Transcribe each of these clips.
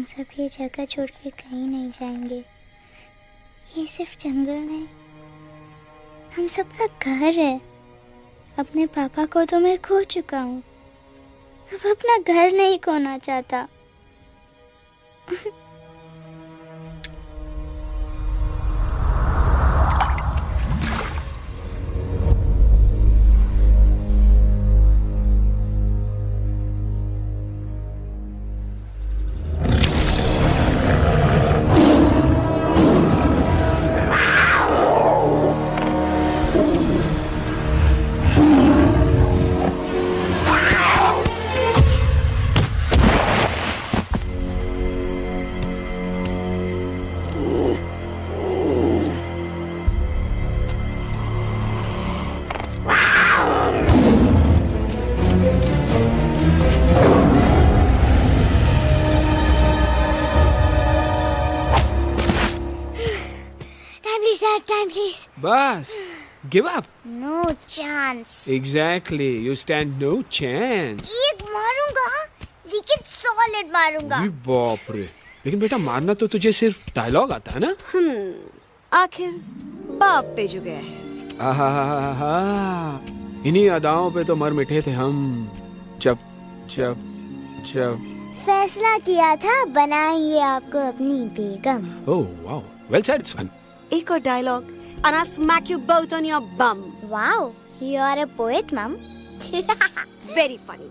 सब ये जगह छोड़ के कहीं नहीं जाएंगे। ये सिर्फ जंगल नहीं, हम सबका घर है। अपने पापा को तो मैं खो चुका हूँ, अब अपना घर नहीं खोना चाहता। Time, please. बस give up. No chance. Exactly, you stand no chance. एक मारूंगा, लेकिन solid मारूंगा। अरे बाप रे, लेकिन बेटा मारना तो तुझे सिर्फ डायलॉग आता है ना? आखिर बाप पे जो गया है। आहा, इन्हीं अदाओं पे तो मर मिटे थे हम जब जब जब फैसला किया था बनाएंगे आपको अपनी बेगम। Oh wow, well said son. एक और dialogue and I'll smack you both on your bum. Wow, you are a poet, mom. Very funny.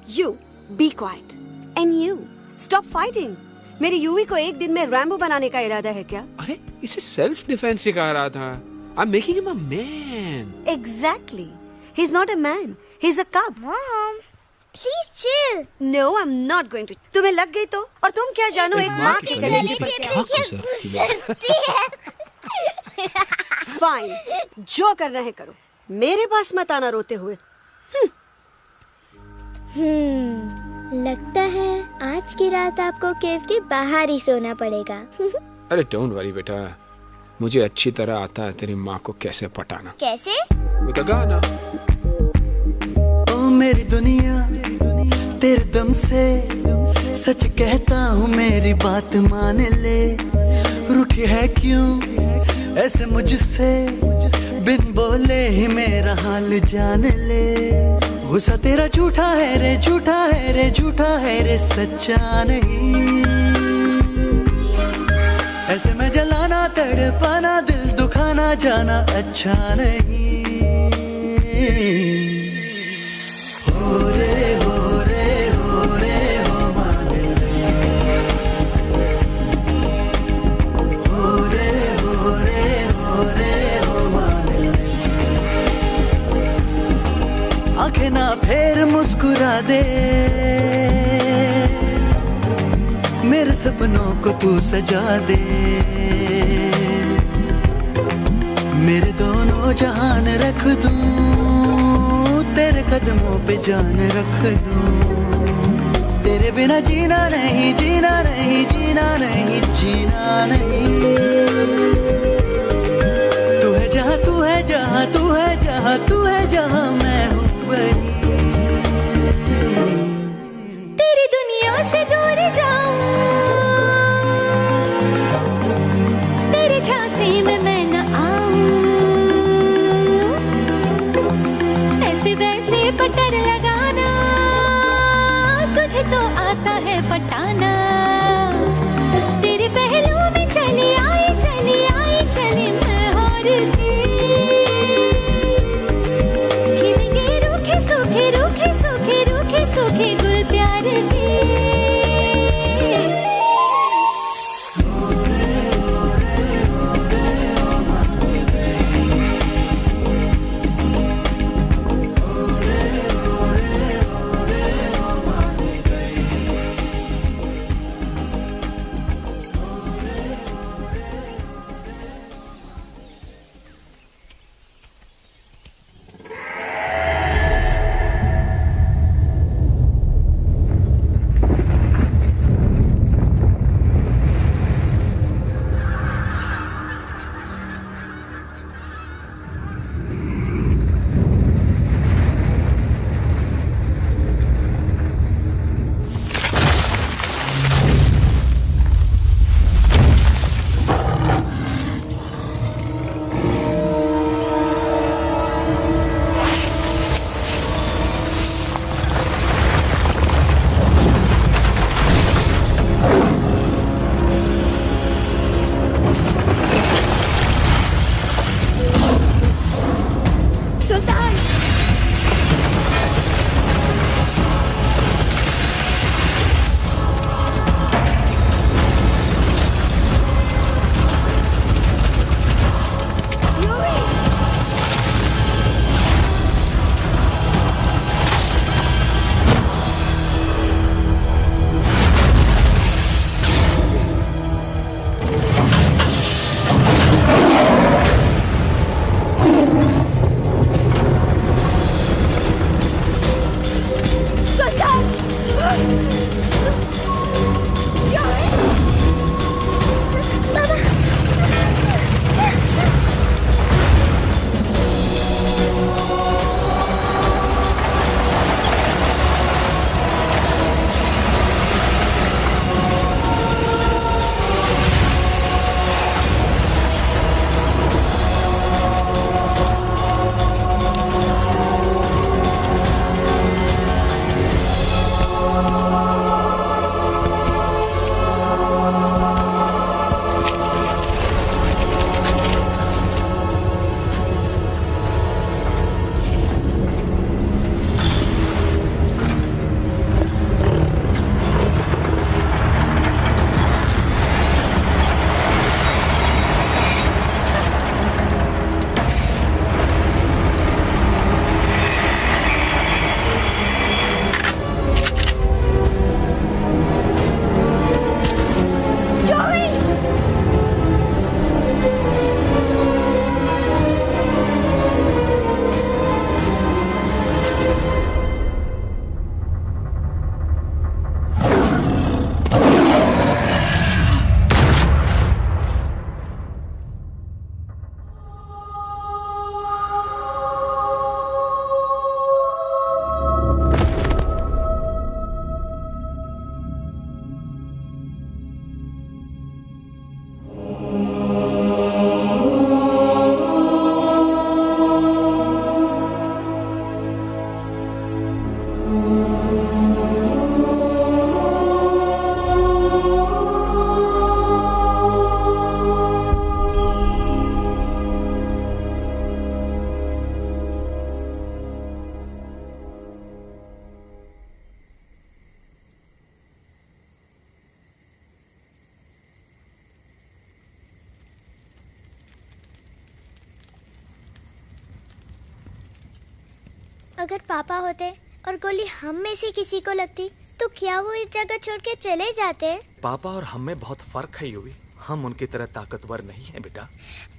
You be quiet and you stop fighting. मेरी यूवी को एक दिन में रैम्बो बनाने का इरादा है क्या? अरे इसे सेल्फ डिफेंस सिखा रहा था। I'm making him a man. Exactly. He's not a man. He's a cub. Mom, please chill. No, I'm not going to. तुम्हें लग गई तो? और तुम क्या जानो एक माँ के कलेजे पर क्या? फाइन, जो करना है करो, मेरे पास मत आना रोते हुए। लगता है आज की रात आपको केव के बाहर ही सोना पड़ेगा। अरे डोंट वरी बेटा, मुझे अच्छी तरह आता है तेरी माँ को कैसे पटाना। कैसे? वो गाना। ओ मेरी दुनिया तेरे दम से सच कहता हूँ, मेरी बात मान ले। रूठी है क्यों ऐसे मुझसे, बिन बोले ही मेरा हाल जान ले। गुस्सा तेरा झूठा है रे, झूठा है रे, झूठा है रे, सच्चा नहीं। ऐसे में जलाना तड़पाना, दिल दुखाना जाना अच्छा नहीं। हो रे हो रे हो रे हो मान ले। हो रे हो रे हो रे हो मान ले। आंखें ना फेर मुस्कुरा दे, मेरे सपनों को तू सजा दे। मेरे दोनों जहान रख दूं, तेरे कदमों पे जान रख दूं। तेरे बिना जीना नहीं, जीना नहीं, जीना नहीं, जीना नहीं। तू है जहाँ, तू है जहाँ, तू है जहाँ, तू है जहाँ, मैं हूँ वहीं। तेरी दुनिया से दूर जाऊं, तेरे झांसे में मैं न आऊं। ऐसे वैसे पटर लगाना, तुझे तो आता है पटाना। तेरे पहलू में चली आई, चली आई, चली मैं हार के। खिलेंगे रूखे सूखे, रूखे सूखे, रूखे सूखे गुल प्यार के। अगर पापा होते और गोली हम में से किसी को लगती तो क्या वो इस जगह छोड़ के चले जाते? पापा और हम में बहुत फर्क है यूवी। हम उनकी तरह ताकतवर नहीं है बेटा।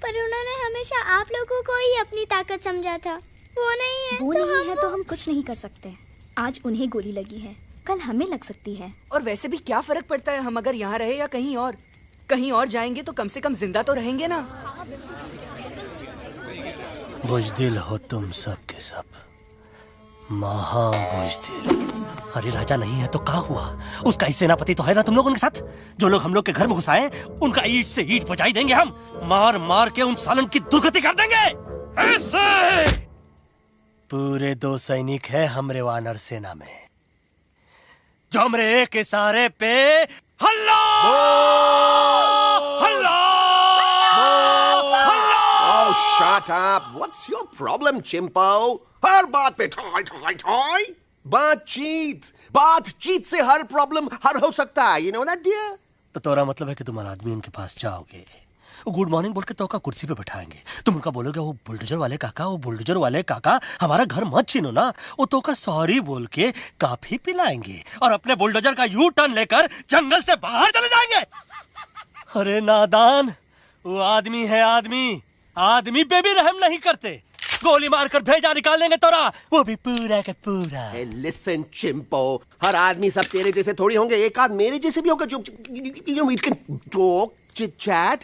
पर उन्होंने हमेशा आप लोगों को ही अपनी ताकत समझा था। वो नहीं है वो तो नहीं है हम तो हम कुछ नहीं कर सकते। आज उन्हें गोली लगी है, कल हमें लग सकती है। और वैसे भी क्या फर्क पड़ता है हम अगर यहाँ रहे या कहीं और? कहीं और जाएंगे तो कम से कम जिंदा तो रहेंगे ना। बुज़दिल हो तुम सब के सब, महा बुज़दिल। अरे राजा नहीं है तो क्या हुआ? उसका ही सेनापति तो है ना तुम लोग उनके साथ। जो लोग हम लोग के घर में घुसाए उनका ईंट से ईंट बजाई देंगे हम। मार मार के उन सालन की दुर्गति कर देंगे ऐसे। पूरे 2 सैनिक है हमरे वानर सेना में जो हमरे एक इशारे पे हल्ला हल्ला हल्ला। Oh, shut up! What's your problem, चिंपो? हर बात पे ठॉय ठॉय ठॉय। बातचीत से हर प्रॉब्लम हल हो सकता है, you know that, dear? तो तोरा मतलब है कि तुम आदमी उनके पास जाओगे, गुड मॉर्निंग बोल के तो का कुर्सी पे बैठाएंगे, तुम उनका बोलोगे वो बुलडोजर वाले काका हमारा घर मत छीनो ना, वो तो का सॉरी बोल के काफी पिलाएंगे और अपने बुलडोजर का यू टर्न लेकर जंगल से बाहर चले जाएंगे। अरे नादान, वो आदमी है आदमी पे भी रहम नहीं करते। गोली मारकर भेजा निकाल लेंगे तोरा, वो भी पूरा का पूरा। लिसन चिंपो, हर आदमी सब तेरे जैसे थोड़ी होंगे, एक आध मेरे जैसे भी होगा जो we can talk, chit chat,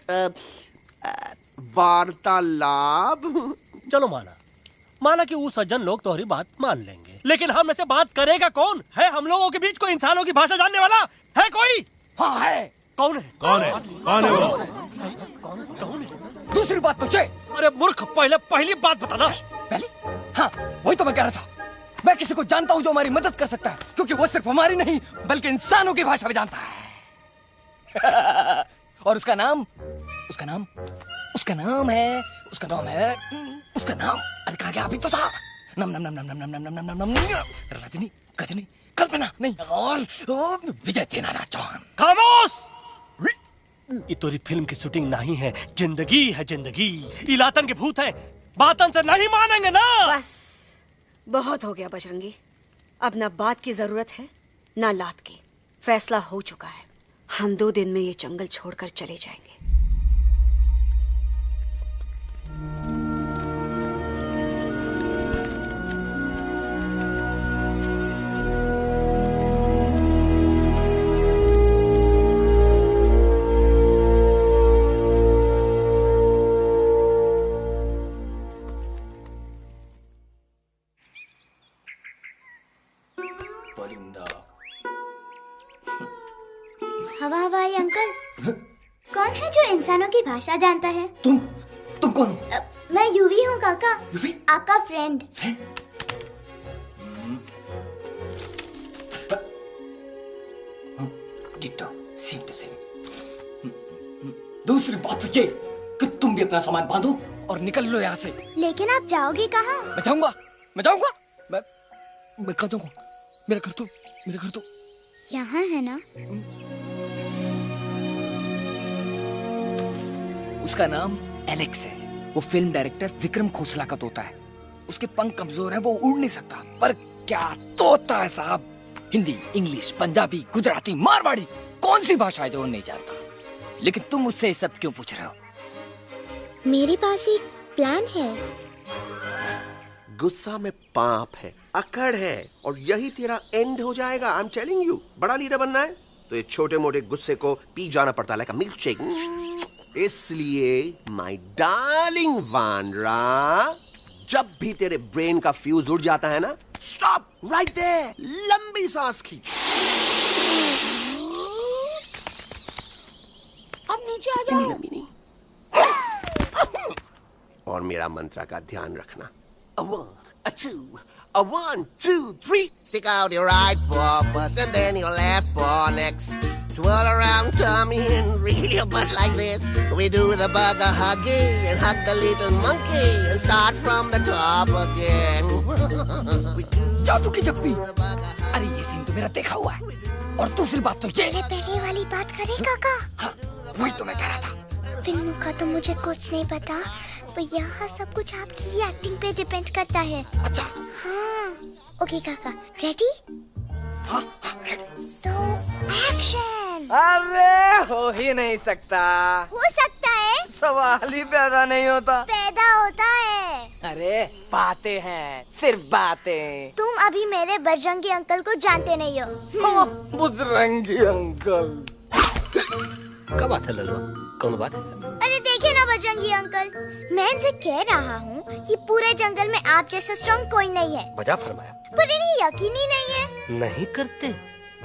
वार्तालाप। चलो माना कि वो सज्जन लोग तुम्हारी बात मान लेंगे, लेकिन हम ऐसे बात करेगा कौन? है हम लोगों के बीच कोई इंसानों की भाषा जानने वाला है कोई? हाँ है। कौन है वो? दूसरी बात तो अरे मूर्ख, पहली बात बताना। पहले? हाँ, वही तो मैं कह रहा था। मैं किसी को जानता हूँ जो हमारी मदद कर सकता है, क्योंकि वो सिर्फ हमारी नहीं बल्कि इंसानों की भाषा भी जानता है। और उसका नाम है अरे कहा गया अभी तो था। नम रजनी, गजनी, कल्पना नहीं, और विजय तेनालीराम चौहान। खामोश! ये तोरी फिल्म की शूटिंग नहीं है, जिंदगी है जिंदगी। इलातन के भूत है, बातन से नहीं मानेंगे ना। बस बहुत हो गया बजरंगी, अब ना बात की जरूरत है ना लात की। फैसला हो चुका है, हम 2 दिन में ये जंगल छोड़कर चले जाएंगे। हवाई अंकल, कौन है जो इंसानों की भाषा जानता है? तुम कौन हो? मैं यूवी हूँ काका। यूवी? आपका फ्रेंड। दूसरी बात तो ये कि तुम भी अपना सामान बांधो और निकल लो यहाँ से। लेकिन आप जाओगे कहाँ? मैं जाऊंगा मैं कहाँ जाऊंगा? मेरा घर तो यहाँ है ना। उसका नाम एलेक्स है। वो फिल्म डायरेक्टर विक्रम खोसला का तोता है। उसके पंख कमजोर हैं, वो उड़ नहीं सकता, पर क्या तोता है साहब। हिंदी, इंग्लिश, पंजाबी, गुजराती, मारवाड़ी, कौन सी भाषा है जो वो नहीं जानता? लेकिन तुम उससे सब क्यों पूछ रहे हो? मेरे पास एक प्लान है। गुस्सा में पाप है, अकड़ है, और यही तेरा एंड हो जाएगा। आई एम टेलिंग यू, बड़ा लीडर बनना है तो ये छोटे मोटे गुस्से को पी जाना पड़ता है, लाइक अ मिल्क शेक। इसलिए माय डार्लिंग वानरा, जब भी तेरे ब्रेन का फ्यूज उड़ जाता है ना, स्टॉप राइट देयर, लंबी सांस खींच। अब नीचे आ जाओ। लंबी नहीं। और मेरा मंत्र का ध्यान रखना। A 1, a 2, a 1, 2, 3. Stick out your right paw first and then your left paw next. Twirl around tummy and reel your butt like this. We do the bugger huggy and hug the little monkey and start from the top again. जादू की जप्पी। अरे ये scene तो मेरा देखा हुआ है। और दूसरी बात तो ये। पहले वाली बात करें काका? हाँ, वही तो मैं कह रहा था। फिल्मों का तो मुझे कुछ नहीं पता, पर यहाँ सब कुछ आपकी एक्टिंग पे डिपेंड करता है। अच्छा। हाँ। ओके काका, रेडी? हाँ रेडी। तो एक्शन। अरे हो ही नहीं सकता। हो सकता है। सवाल ही पैदा नहीं होता। पैदा होता है। अरे बातें हैं, सिर्फ बातें। तुम अभी मेरे बजरंगी अंकल को जानते नहीं हो। बजरंगी अंकल। क्या बात है लल्लू? कौन बात है? अरे देखिए ना बजरंगी अंकल, मैं इनसे कह रहा हूँ कि पूरे जंगल में आप जैसा स्ट्रॉन्ग कोई नहीं है। मजा फरमाया। पर इन्हें यकीन ही नहीं है। नहीं करते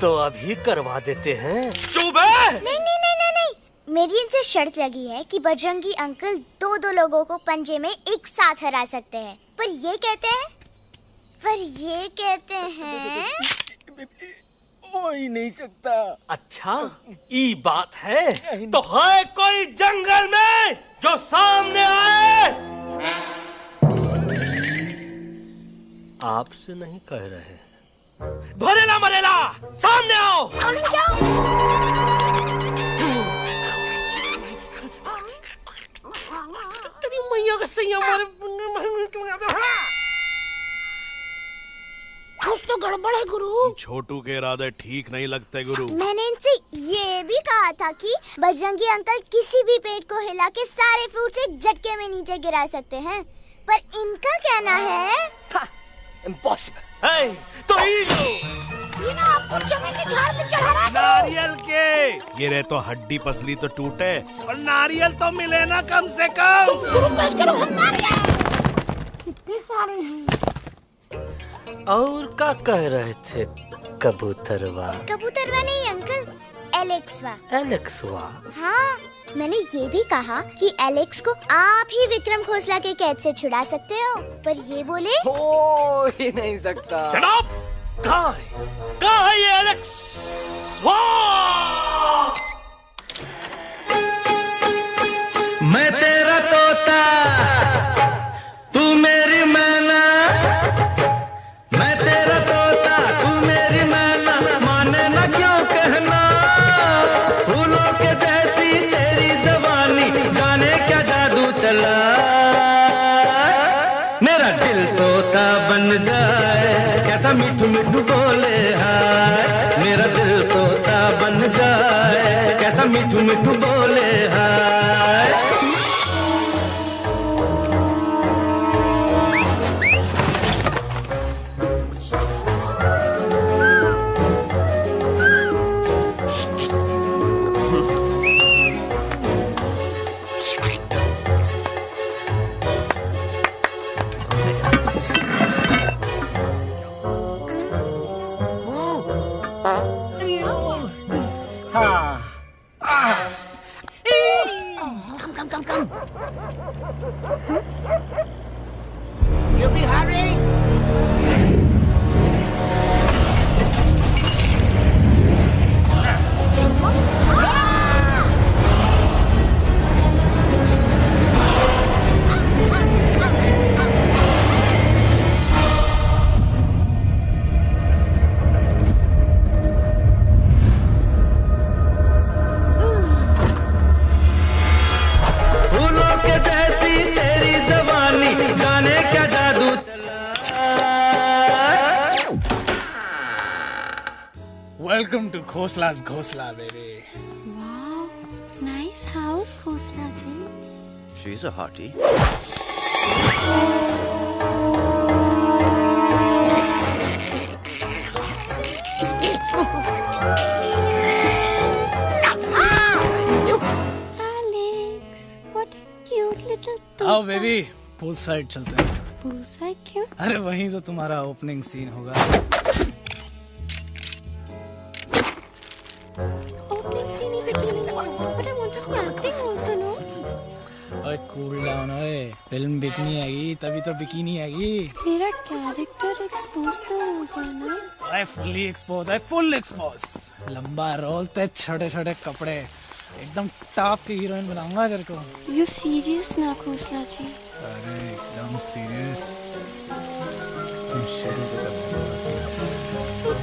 तो अभी करवा देते हैं। चुप है। नहीं नहीं नहीं नहीं नहीं, मेरी इनसे शर्त लगी है कि बजरंगी अंकल दो लोगों को पंजे में एक साथ हरा सकते हैं। पर ये कहते हैं हो ही नहीं सकता। अच्छा ये बात है तो है कोई जंगल में जो सामने आए? आपसे नहीं कह रहे। भरेला मरेला सामने आओ। तेरी मैया का सही हमारे कुछ तो गड़बड़ है गुरु। छोटू के इरादे ठीक नहीं लगते गुरु। मैंने इनसे ये भी कहा था कि बजरंगी अंकल किसी भी पेड़ को हिला के सारे फ्रूट से झटके में नीचे गिरा सकते हैं, पर इनका कहना है इम्पॉसिबल। तो ये ना आपको चमेली झाड़ पे चढ़ा रहा है। नारियल के गिरे तो हड्डी पसली तो टूटे और नारियल तो मिले ना कम से कम। कितने सारे हैं। और क्या कह रहे थे? कबूतरवा नहीं अंकल, एलेक्सवा। एलेक्सवा? हाँ, मैंने ये भी कहा कि एलेक्स को आप ही विक्रम खोसला के कैद से छुड़ा सकते हो, पर ये बोले हो ही नहीं सकता। कहाँ है ये एलेक्स? मैं तेरा तोता, तू मेरी मैना। मैं तेरा तोता, तू मेरी मैना। माने ना क्यों कहना, फूलों के जैसी तेरी जवानी। जाने क्या जादू चला, मेरा दिल तोता बन जाए। कैसा मीठू मीठू बोले हाय, मेरा दिल तोता बन जाए। कैसा मीठू मीठू बोले हाय। Welcome to Khosla's Ghosla, baby. Wow, nice house, Khosla ji. She's a hottie. Alex, what a cute little toy. आओ बेबी, पूल साइड चलते हैं। पूल साइड क्यों? अरे वहीं तो तुम्हारा ओपनिंग सीन होगा। Opening scene ही bikini में, but I want to do acting also, no? ओए कूल डाउन ओए, फिल्म बिकनी आएगी तभी तो बिकिनी आएगी। तेरा कैरेक्टर एक्सपोज तो होगा ना? I fully exposed, I full exposed। लंबा रोल ते छोटे छोटे कपड़े, एकदम टॉप की हीरोइन बनाऊंगा तेरे को। You serious ना खोसला जी? अरे एकदम सीरियस। तुम शुरू तो कर दो बस।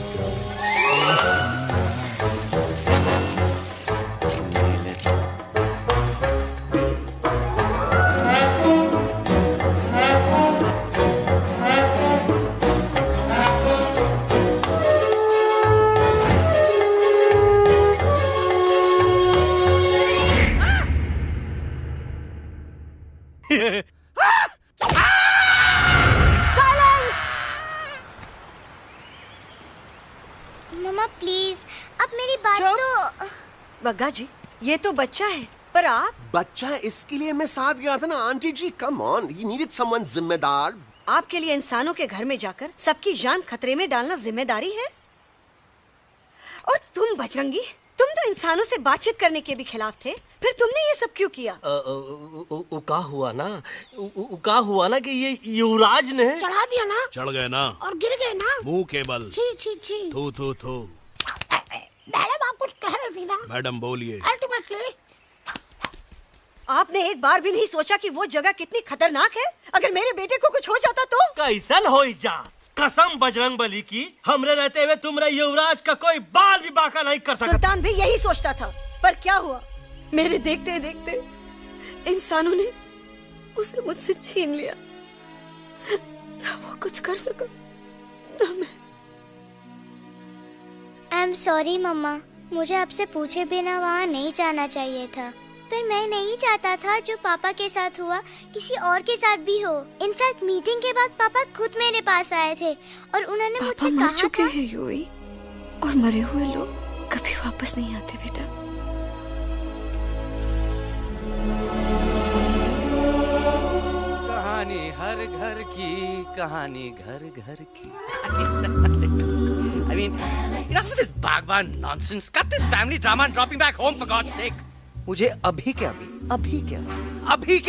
प्लीज, अब मेरी बात तो। बग्गा जी, ये तो बच्चा है, पर आप? बच्चा है इसके लिए मैं साथ गया था ना aunty ji. Come on, he needed someone जिम्मेदार। आपके लिए इंसानों के घर में जाकर सबकी जान खतरे में डालना जिम्मेदारी है? और तुम बजरंगी, तुम तो इंसानों से बातचीत करने के भी खिलाफ थे, फिर तुमने ये सब क्यों किया? का हुआ ना कि ये युवराज ने चढ़ा दिया ना, चढ़ गए ना और गिर गए ना मुंह के बल। छी छी छी। थू थू थू। मैडम आप कुछ कह रही थी ना? मैडम बोलिए। अल्टीमेटली आपने एक बार भी नहीं सोचा कि वो जगह कितनी खतरनाक है? अगर मेरे बेटे को कुछ हो जाता तो? कैसन हो जात? कसम बजरंग बली की, हमरे रहते हुए तुमरे युवराज का कोई बाल भी बाका नहीं कर सकता। सुल्तान भी यही सोचता था, पर क्या हुआ? मेरे देखते देखते इंसानों ने उसे मुझसे छीन लिया। ना वो कुछ कर सका, ना मैं। आई एम सॉरी मम्मा, मुझे आपसे पूछे बिना वहाँ नहीं जाना चाहिए था। पर मैं नहीं चाहता था जो पापा के साथ हुआ किसी और के साथ भी हो। इनफैक्ट मीटिंग के बाद पापा खुद मेरे पास आए थे और उन्होंने मुझसे कहा मर चुके हैं यूई, और मरे हुए लोग कभी वापस नहीं आते बेटा। कहानी हर घर की, कहानी घर घर की। I mean, enough of this Bhagwan nonsense. Cut this family drama and dropping back home for God's sake. मुझे अभी के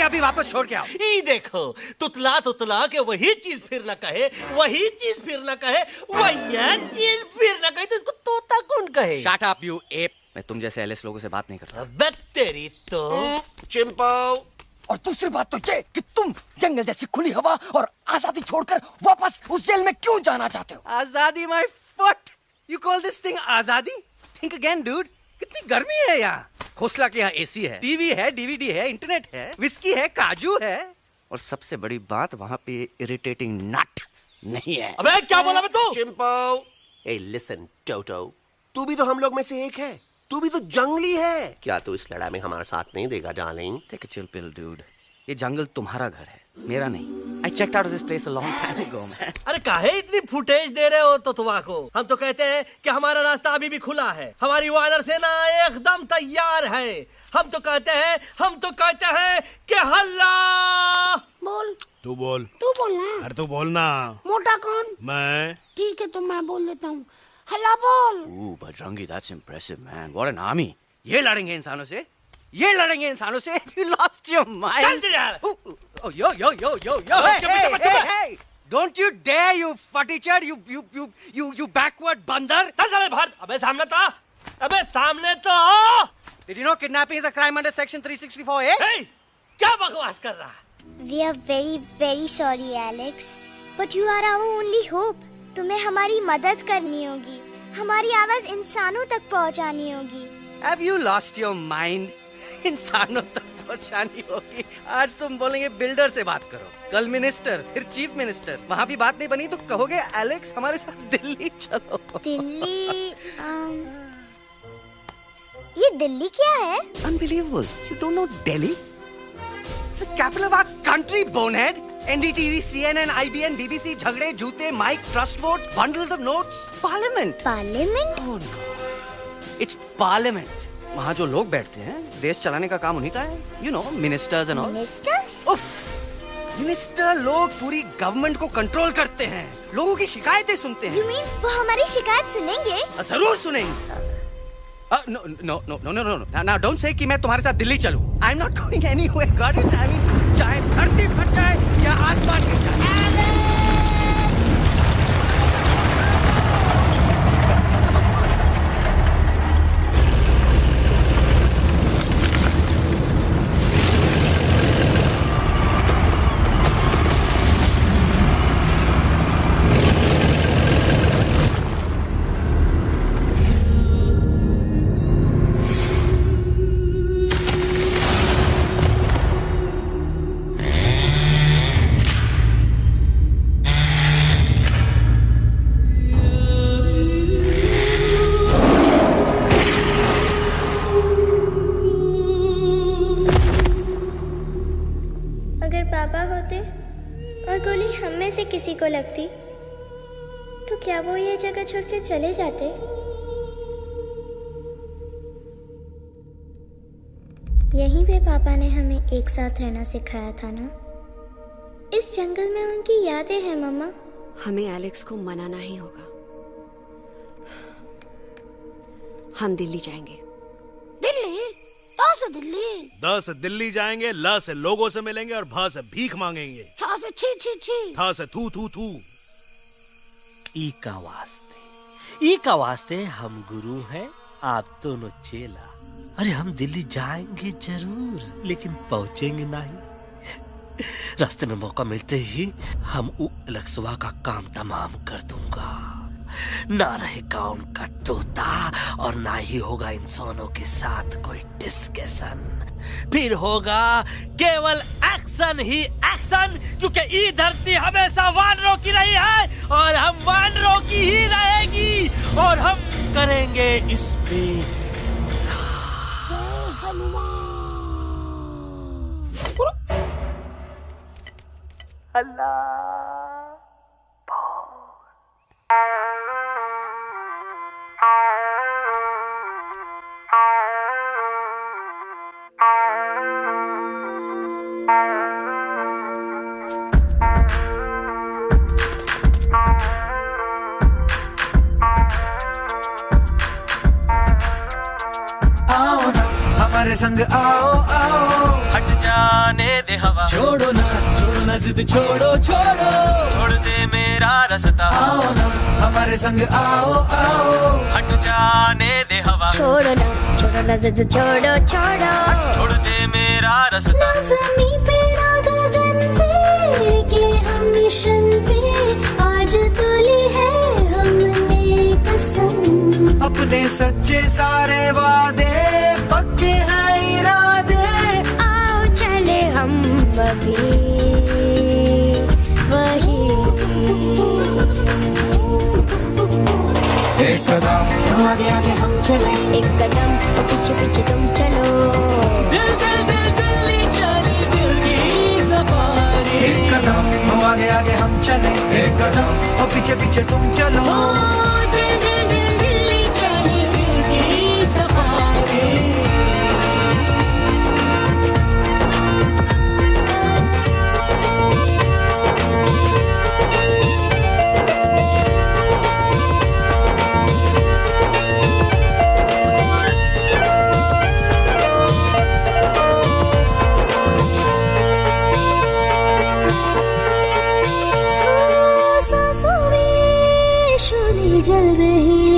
अभी वापस छोड़ के आओ। ई देखो, तुतला तुतला के वही चीज फिर न कहे, वही चीज फिर न कहे, वही चीज फिर न कहे, तो इसको तोता कौन कहे? Shut up, you ape. मैं तुम जैसे एलिस लोगों से बात नहीं करता। अबे तेरी तो चिंपो। और दूसरी बात तो ये कि तुम जंगल जैसी खुली हवा और आजादी छोड़कर वापस उस जेल में क्यों जाना चाहते हो? आजादी my foot. You call this thing आजादी? Think again, dude. कितनी गर्मी है यहाँ। खोसला के यहाँ एसी है, टीवी है, डीवीडी है, इंटरनेट है, विस्की है, काजू है, और सबसे बड़ी बात वहाँ पे इरिटेटिंग नट नहीं है। अबे क्या बोला मैं तू? चिंपो। ए लिसन टोटो, तू भी तो हम लोग में से एक है। तू भी तो जंगली है। क्या तू इस लड़ाई में हमारा साथ नहीं देगा darling? Take a chill pill, dude. ये जंगल तुम्हारा घर है, मेरा नहीं। I checked out of this place a long time ago, man. अरे काहे इतनी फुटेज दे रहे हो तो को? हम तो कहते हैं कि हमारा रास्ता अभी भी खुला है, हमारी वानर सेना एकदम तैयार है। हम तो कहते हैं कि हल्ला। बोल। तू बोल। तू बोलना। अरे तू बोलना। मोटा कौन? मैं। ठीक है तो मैं बोल देता हूँ। हल्ला बोल। Ooh, Bajrangi, that's impressive, man. What an army. ये लड़ेंगे इंसानों से? ये लड़ेंगे इंसानों से? You lost your mind. चल यार। Oh, yo. Hey. Don't you dare, you fatty-chad, you backward बंदर. चल चल भार। अबे सामने तो आओ। Did you know kidnapping is a crime under section 364A? Hey, क्या बकवास कर रहा है? We are very very sorry Alex, but you are our only hope. तुम्हें हमारी मदद करनी होगी, हमारी आवाज इंसानों तक पहुंचानी होगी। Have you lost your mind? इंसानों तक पहुंचानी होगी। आज तुम बोलेंगे बिल्डर से बात करो, कल मिनिस्टर, फिर चीफ मिनिस्टर। वहाँ भी बात नहीं बनी तो कहोगे एलेक्स हमारे साथ दिल्ली चलो। दिल्ली? ये दिल्ली क्या है? Unbelievable. You don't know Delhi? It's the capital of our country, bonehead. NDTV, CNN, IBN, BBC, झगड़े, जूते, mike, trust vote, bundles of notes. Parliament. Parliament? Oh no. It's Parliament. वहाँ जो लोग बैठते हैं, देश चलाने का काम उन्हीं का है। You know, ministers and all. Ministers? उफ, मिनिस्टर लोग पूरी गवर्नमेंट को कंट्रोल करते हैं, लोगों की शिकायतें सुनते हैं। You mean वो हमारी शिकायत सुनेंगे? जरूर सुनेंगे। No. Now don't say कि मैं तुम्हारे साथ दिल्ली चलूं. I'm not going anywhere. Got it? I mean, चाहे धरती फट जाए या आसमान गिर जाए। किसी को लगती तो क्या वो ये जगह छोड़कर चले जाते? यहीं पे पापा ने हमें एक साथ रहना सिखाया था ना। इस जंगल में उनकी यादें हैं मम्मा। हमें एलेक्स को मनाना ही होगा। हम दिल्ली जाएंगे। दिल्ली? तो से दिल्ली? द से दिल्ली जाएंगे, ल से लोगों से मिलेंगे और भ से भीख मांगेंगे, छ से छी छी छी, थ से थू थू थू। ई का वास्ते हम गुरु हैं, आप दोनों चेला। अरे हम दिल्ली जाएंगे जरूर, लेकिन पहुंचेंगे नहीं। रास्ते में मौका मिलते ही हम एलेक्सवा का काम तमाम कर दूंगा। ना रहेगा उनका तोता और ना ही होगा इंसानों के साथ कोई डिस्कशन। फिर होगा केवल एक्शन ही एक्शन, क्योंकि ये धरती हमेशा वानरों की रही है और हम वानरों की ही रहेगी, और हम करेंगे इस पे हमारे संग आओ आओ, हट जाने दे हवा, छोड़ो ना जिद, छोड़ो छोड़ दे मेरा रास्ता। आओ ना हमारे संग आओ आओ, हट जाने दे हवा, छोड़ो ना जिद, छोड़ दे मेरा रास्ता। ज़मीन पे ना गगन पे, निकले हम मिशन पे, आज तो ली है हमने कसम। अपने सच्चे सारे वादे पक्के हैं इरादे, आओ चले हम अभी वही। एक कदम आगे आगे हम चले, एक कदम और पीछे पीछे तुम चलो। दिल दिल दिल दिल्ली चले, दिल की सफारी। एक कदम आगे आगे हम चले, एक कदम और पीछे पीछे तुम चलो। दिल दिल दिल दिल्ली चले, दिल की सफारी। जल रही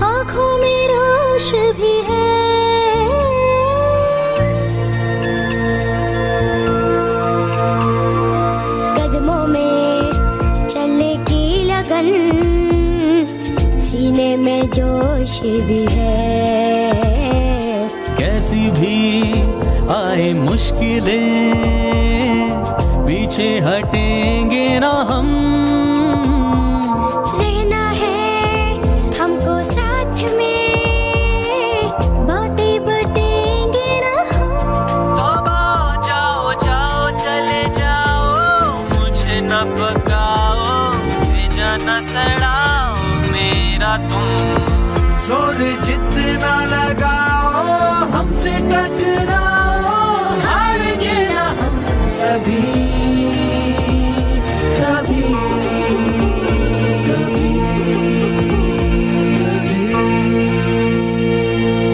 आंखों में रोश भी है, कदमों में चलने की लगन, सीने में जोश भी है। कैसी भी आए मुश्किलें, पीछे हटेंगे ना हम, जोर जितना लगाओ हमसे टकराओ, हारेंगे ना हम सभी कभी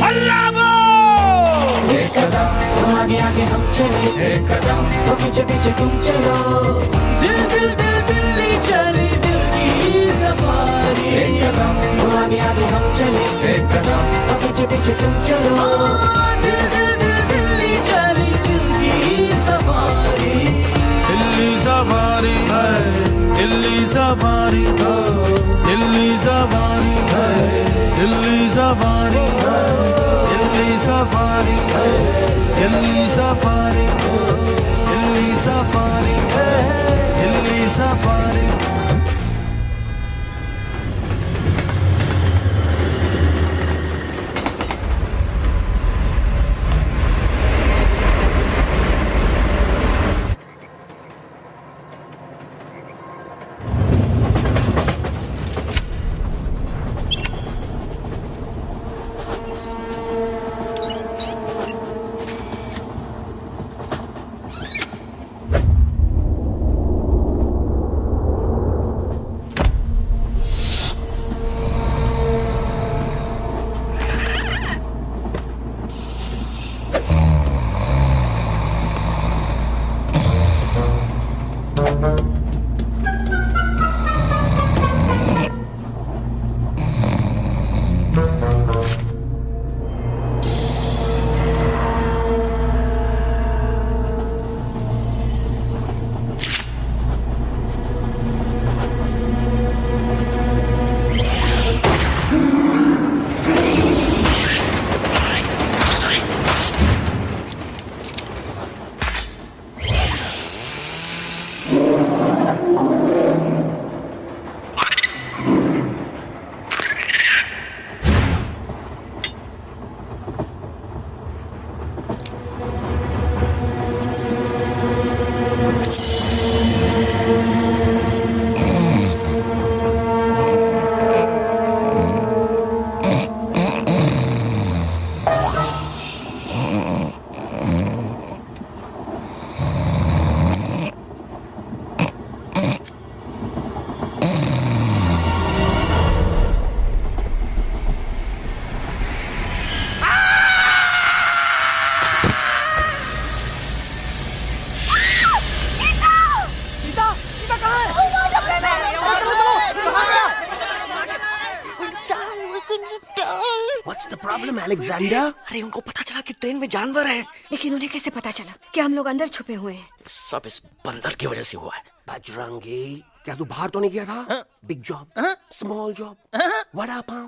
अल्लाह बोल। एक कदम आगे आगे हम चले, एक कदम तो पीछे पीछे तुम चलो। दिल दिल दिल दिल्ली चली, दिल की सफारी। एक कदम आगे आगे हम चले, एक कदम और पीछे पीछे तुम चलो। दिल दिल दिल दिल्ली चली, दिल की सफारी। दिल्ली सफारी है, दिल्ली सफारी है, दिल्ली सफारी है, दिल्ली सफारी है, दिल्ली सफारी है, दिल्ली सफारी है, दिल्ली सफारी है, दिल्ली सफारी। अलेक्जेंडर, अरे उनको पता चला कि ट्रेन में जानवर है। लेकिन उन्हें कैसे पता चला कि हम लोग अंदर छुपे हुए हैं? सब इस बंदर की वजह से हुआ है। बजरंगी, क्या तू बाहर तो नहीं गया था? Big job, small job, vada pav,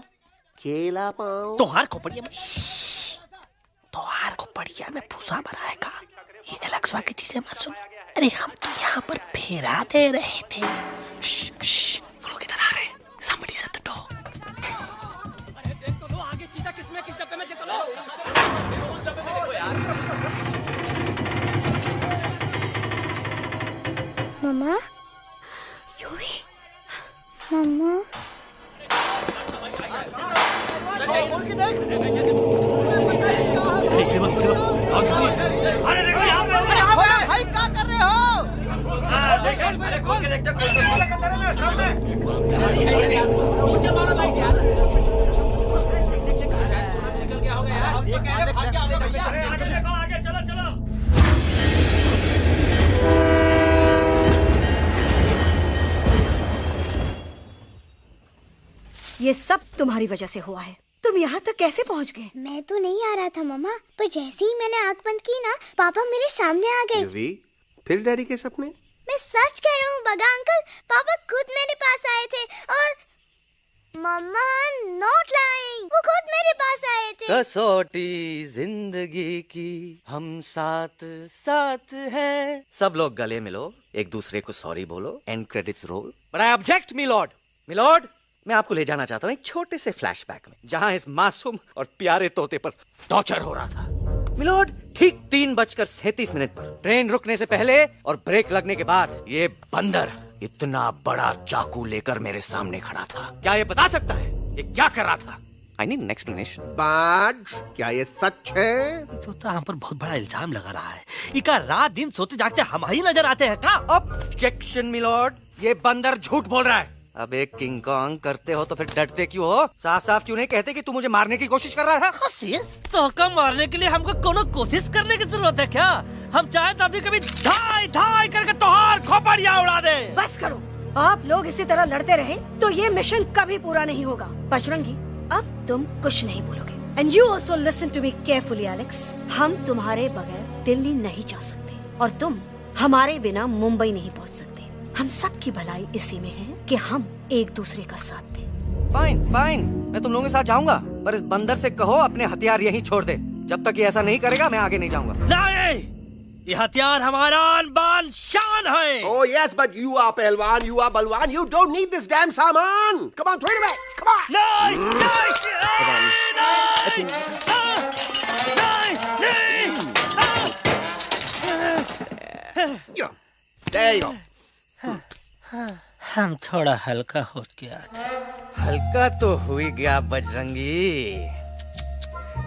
केला पाव। तोहार खोपड़िया में फूसा भरा है का? ये एलेक्सा की चीजें मत सुन। अरे हम तो यहाँ पर फेरा दे रहे थे। वो लोग इधर आ रहे हैं। Somebody shut the door. अरे देख तो लो आगे चीता किसमें किस डब्बे में देख तो लो। उस डब्बे में देखो यार। मम्मा, यूवी, मम्मा। अरे देखो यहाँ पे भाई क्या कर रहे हो? अरे खोल के देखते नीचे मारो भाई यार। निकल गया होगा यार। ये कह रहे भाग के आगे देखो आगे चलो चलो। ये सब तुम्हारी वजह से हुआ है। तुम यहाँ तक कैसे पहुँच गए? मैं तो नहीं आ रहा था मम्मा, पर जैसे ही मैंने आँख बंद की ना, पापा मेरे सामने आ गए। यूवी, फिर डैडी के सपने? मैं सच कह रहा हूँ बगा अंकल, पापा खुद मेरे पास आए थे और मम्मा नॉट लाइंग, वो खुद मेरे पास आए थे। कसौटी जिंदगी की हम साथ साथ हैं। सब लोग गले मिलो, एक दूसरे को सॉरी बोलो, and credits roll. But I object milord, मैं आपको ले जाना चाहता हूँ एक छोटे से फ्लैशबैक में, जहाँ इस मासूम और प्यारे तोते पर टॉर्चर हो रहा था। मिलॉर्ड, ठीक 3:37 पर ट्रेन रुकने से पहले और ब्रेक लगने के बाद ये बंदर इतना बड़ा चाकू लेकर मेरे सामने खड़ा था। क्या ये बता सकता है ये क्या कर रहा था? I need an explanation. बाज, क्या ये सच है? तो हम पर बहुत बड़ा इल्जाम लगा रहा है। इका रात दिन सोते जागते हम ही नजर आते हैं का? ऑब्जेक्शन मिलॉर्ड, ये बंदर झूठ बोल रहा है। अब एक किंग कॉन्ग करते हो तो फिर डरते क्यों हो? साफ साफ क्यों नहीं कहते कि तू मुझे मारने की कोशिश कर रहा था? तो कम मारने के लिए हमको कोनो कोशिश करने की जरूरत है क्या? हम चाहे तो अभी कभी धाई करके तोहार खोपड़िया उड़ा दे। बस करो, आप लोग इसी तरह लड़ते रहे तो ये मिशन कभी पूरा नहीं होगा। बजरंगी, अब तुम कुछ नहीं बोलोगे। And you also listen to me carefully Alex. हम तुम्हारे बगैर दिल्ली नहीं जा सकते और तुम हमारे बिना मुंबई नहीं पहुंच सकते। हम सब की भलाई इसी में है कि हम एक दूसरे का साथ दें। फाइन, मैं तुम लोगों के साथ जाऊंगा, पर इस बंदर से कहो अपने हथियार यहीं छोड़ दे। जब तक ये ऐसा नहीं करेगा मैं आगे नहीं जाऊंगा। नहीं, ये हथियार हमारा आन-बान शान है। Oh yes, but you are पहलवान, you are बलवान, you don't need this damn सामान. Come on, throw it away. Come on. नहीं। There you go. हम थोड़ा हल्का हो गया था। हल्का तो हुई गया बजरंगी,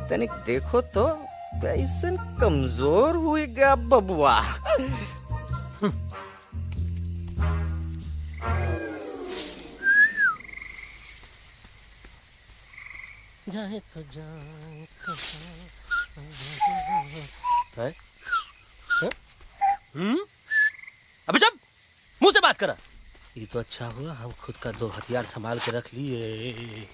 तनिक देखो तो कैसन कमजोर हुई गया बबुआ। जाए तो जाए अबे जब मुंह मत कर। ये तो अच्छा हुआ हम खुद का 2 हथियार संभाल के रख लिए।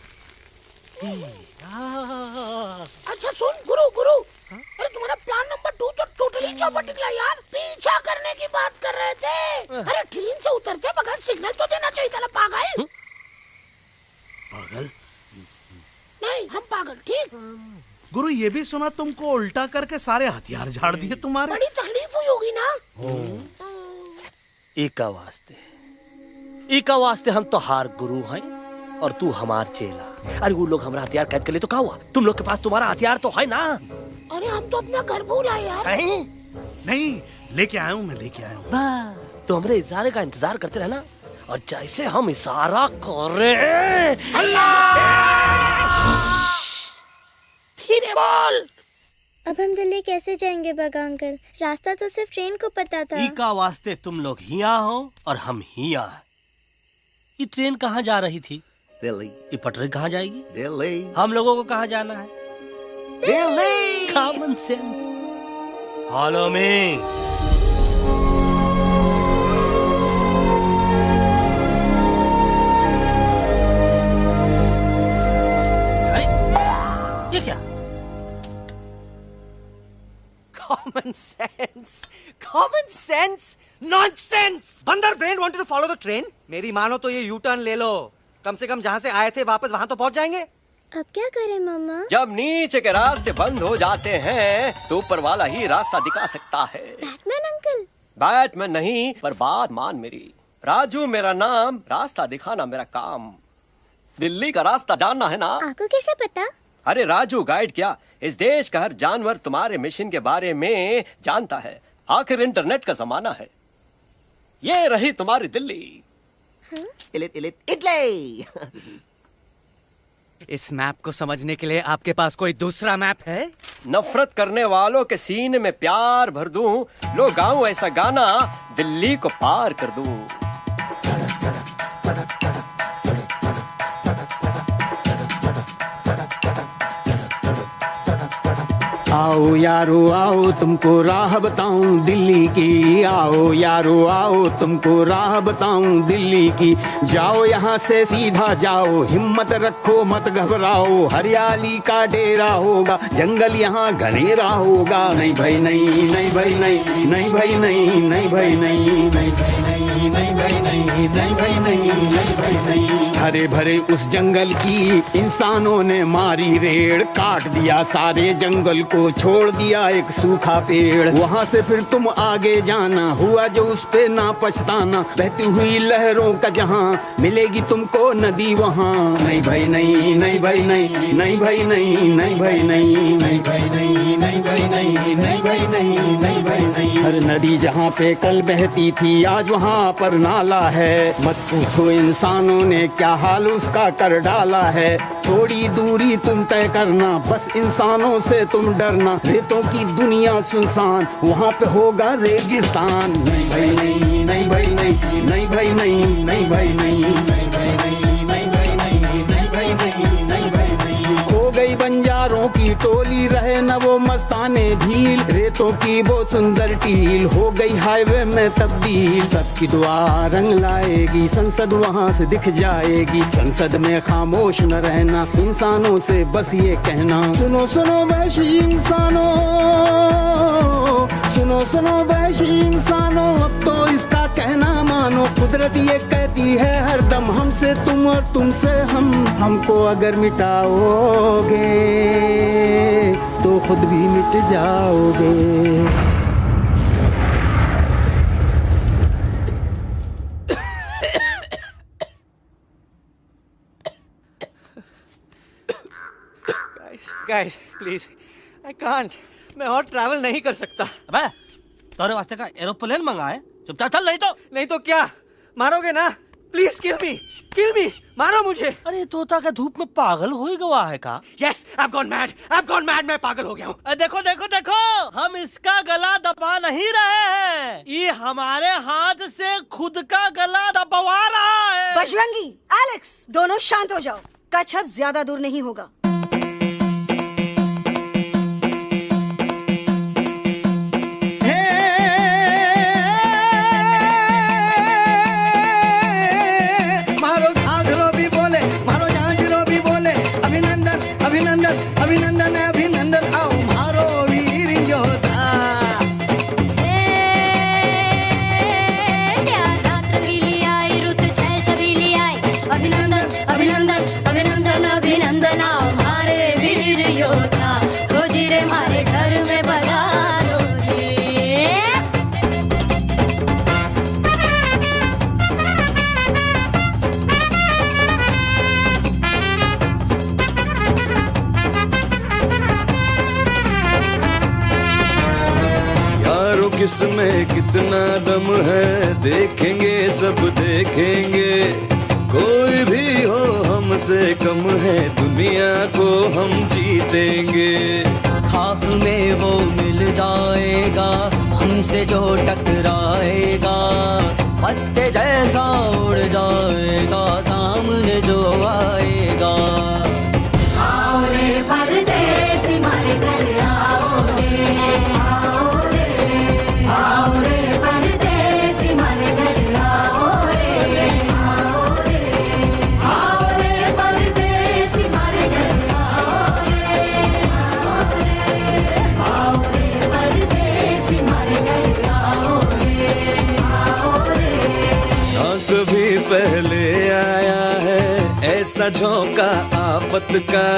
अच्छा सुन गुरु गुरु, अरे तुम्हारा प्लान नंबर 2 तो टोटली चौपट निकला यार। पीछा करने की बात कर रहे थे। अरे ट्रेन से उतरते बगैर सिग्नल तो देना चाहिए था ना पागल। पागल? नहीं हम पागल, ठीक। गुरु ये भी सुना तुमको उल्टा करके सारे हथियार झाड़ दिए तुम्हारे। बड़ी तकलीफ हुई होगी ना। एका वास्ते हम तो हार गुरु हैं और तू हमार चेला। अरे वो लोग हमारा हथियार कैद कर ले तो क्या हुआ? तुम लोग के पास तुम्हारा हथियार तो है ना। अरे हम तो अपना घर भूल आए यार। नहीं लेके आया हूँ, मैं लेके आया हूँ। तो हमारे इशारे का इंतजार करते रहना और जैसे हम इशारा करें धीरे बोल। अब हम दिल्ली कैसे जाएंगे बागा अंकल? रास्ता तो सिर्फ ट्रेन को पता था। एका वास्ते तुम लोग हिया हो और हम हिया। ये ट्रेन कहाँ जा रही थी? दिल्ली। ये पटरी कहाँ जाएगी? दिल्ली। हम लोगों को कहाँ जाना है? Delhi. Common sense. Follow me. अरे ये क्या? Common sense, common sense, nonsense. बंदर brain wanted to follow the train. मेरी मानो तो ये U-turn ले लो। कम से कम जहाँ से आए थे वापस वहाँ तो पहुँच जाएंगे। अब क्या करें मामा? जब नीचे के रास्ते बंद हो जाते हैं तो ऊपर वाला ही रास्ता दिखा सकता है। Batman uncle? बैटमैन नहीं, पर बात मान मेरी। राजू मेरा नाम, रास्ता दिखाना मेरा काम। दिल्ली का रास्ता जानना है ना? आपको कैसे पता? अरे राजू गाइड क्या, इस देश का हर जानवर तुम्हारे मिशन के बारे में जानता है। आखिर इंटरनेट का जमाना है। ये रही तुम्हारी दिल्ली। इटली। इस मैप को समझने के लिए आपके पास कोई दूसरा मैप है? नफरत करने वालों के सीने में प्यार भर दूं, लो गाऊं ऐसा गाना, दिल्ली को पार कर दूं। आओ यारो आओ तुमको राह बताऊं दिल्ली की। आओ यारो आओ तुमको राह बताऊं दिल्ली की। जाओ यहाँ से सीधा जाओ, हिम्मत रखो मत घबराओ। हरियाली का डेरा होगा, जंगल यहाँ घनेरा होगा। नहीं भाई नहीं, नहीं भाई नहीं, नहीं भाई नहीं, नहीं भाई नहीं, नहीं भाई नहीं, नहीं भाई नहीं, नहीं भाई नहीं, नहीं भाई नहीं। हरे भरे उस जंगल की इंसानों ने मारी रेड़, काट दिया सारे जंगल को, छोड़ दिया एक सूखा पेड़। वहाँ से फिर तुम आगे जाना, हुआ जो उस पे ना पछताना। बहती हुई लहरों का जहाँ, मिलेगी तुमको नदी वहाँ। नहीं भाई नहीं, नहीं भाई नहीं, नहीं भाई नहीं, नहीं भाई नहीं, नहीं भाई नहीं, नहीं भाई नहीं, नहीं भाई नहीं, नहीं भाई नहीं। हर नदी जहाँ पे कल बहती थी आज वहाँ पर नाला है। मत पूछो इंसानों ने क्या हाल उसका कर डाला है। थोड़ी दूरी तुम तय करना, बस इंसानों से तुम डरना। रेतों की दुनिया सुनसान, वहाँ पे होगा रेगिस्तान। नहीं भाई नहीं, नहीं भाई नहीं, नहीं भाई नहीं, नहीं भाई नहीं, नहीं भाई नहीं, नहीं भाई नहीं, नहीं भाई नहीं, नहीं भाई नहीं। खो गई बंजारों की टोली, रहे न वो मस्ताने भील। रेतों की वो सुंदर टील हो गई हाईवे में तब्दील। सबकी दुआ रंग लाएगी, संसद वहाँ से दिख जाएगी। संसद में खामोश न रहना, इंसानों से बस ये कहना। सुनो सुनो वैशी इंसानों, सुनो सुनो वैशी इंसानों, अब तो इसका कहना मानो। कुदरत ये कहती है हरदम, हमसे तुम और तुमसे हम। हमको अगर मिटाओगे तो खुद भी मिट जाओगे। Guys, please, I can't. मैं और ट्रैवल नहीं कर सकता। अबे, तोरे वास्ते का एरोप्लेन मंगाए, चुपचाप चल। नहीं तो क्या मारोगे ना? प्लीज किल मी, मारो मुझे। अरे तोता का धूप में पागल हो ही गवा है का? Yes, I've gone mad, मैं पागल हो गया हूँ। देखो देखो देखो, हम इसका गला दबा नहीं रहे हैं, ये हमारे हाथ से खुद का गला दबवा रहा है। बजरंगी, एलेक्स, दोनों शांत हो जाओ। कच्छ अब ज्यादा दूर नहीं होगा। में कितना दम है देखेंगे सब देखेंगे। कोई भी हो हमसे कम है दुनिया को हम जीतेंगे। खाक में वो मिल जाएगा हमसे जो टकराएगा, पत्ते जैसा उड़ जाएगा सामने जो आएगा। आओ रे परदेसी मारे घर आओ रे, आओ रे, आओ रे परदेसी मारे घर आओ रे, आओ रे, आओ रे परदेसी मारे घर आओ रे, आओ रे परदेसी मारे घर आओ रे, आओ रे। ना कभी पहले आया है ऐसा झोंका आफत का,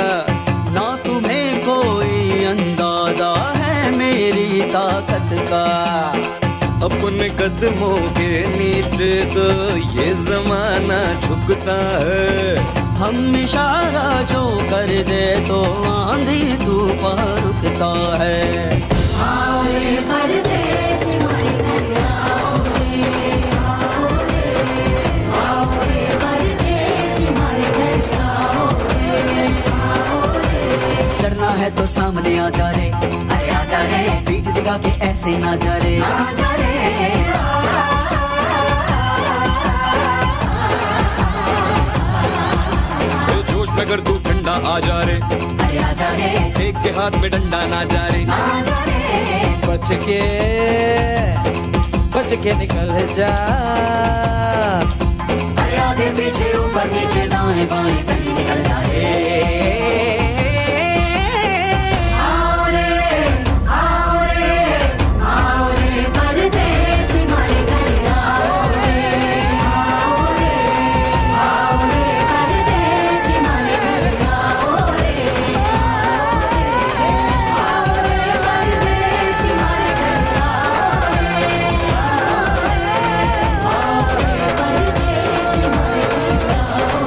ना तुम्हें कोई अंदाजा है मेरी ताकत का। अपने कदमों के नीचे तो ये जमाना झुकता है। हम इशारा जो कर दे तो आंधी तूफान रुकता है। आओ रे परदेसी मारे घर आओ रे, आओ रे, आओ रे परदेसी मारे घर आओ रे, आओ रे। डरना है तो सामने आ जा रे, अरे आ जा रे, पीठ दिखा के ऐसे ना जा रे, आ जा रे। जोश में कर तू ठंडा आ जा रे, अरे आ जा रे, एक के हाथ में डंडा ना जा रे, आ जा रे। बच के निकल जा। अरे आगे पीछे ऊपर नीचे दाएं बाएं कहीं निकल जा रे। आओ रे, आओ रे, आओ रे परदेसी मारे घर आओ रे, आओ रे, आओ रे परदेसी मारे घर आओ रे, आओ रे परदेसी मारे घर आओ रे, आओ रे परदेसी मारे घर आओ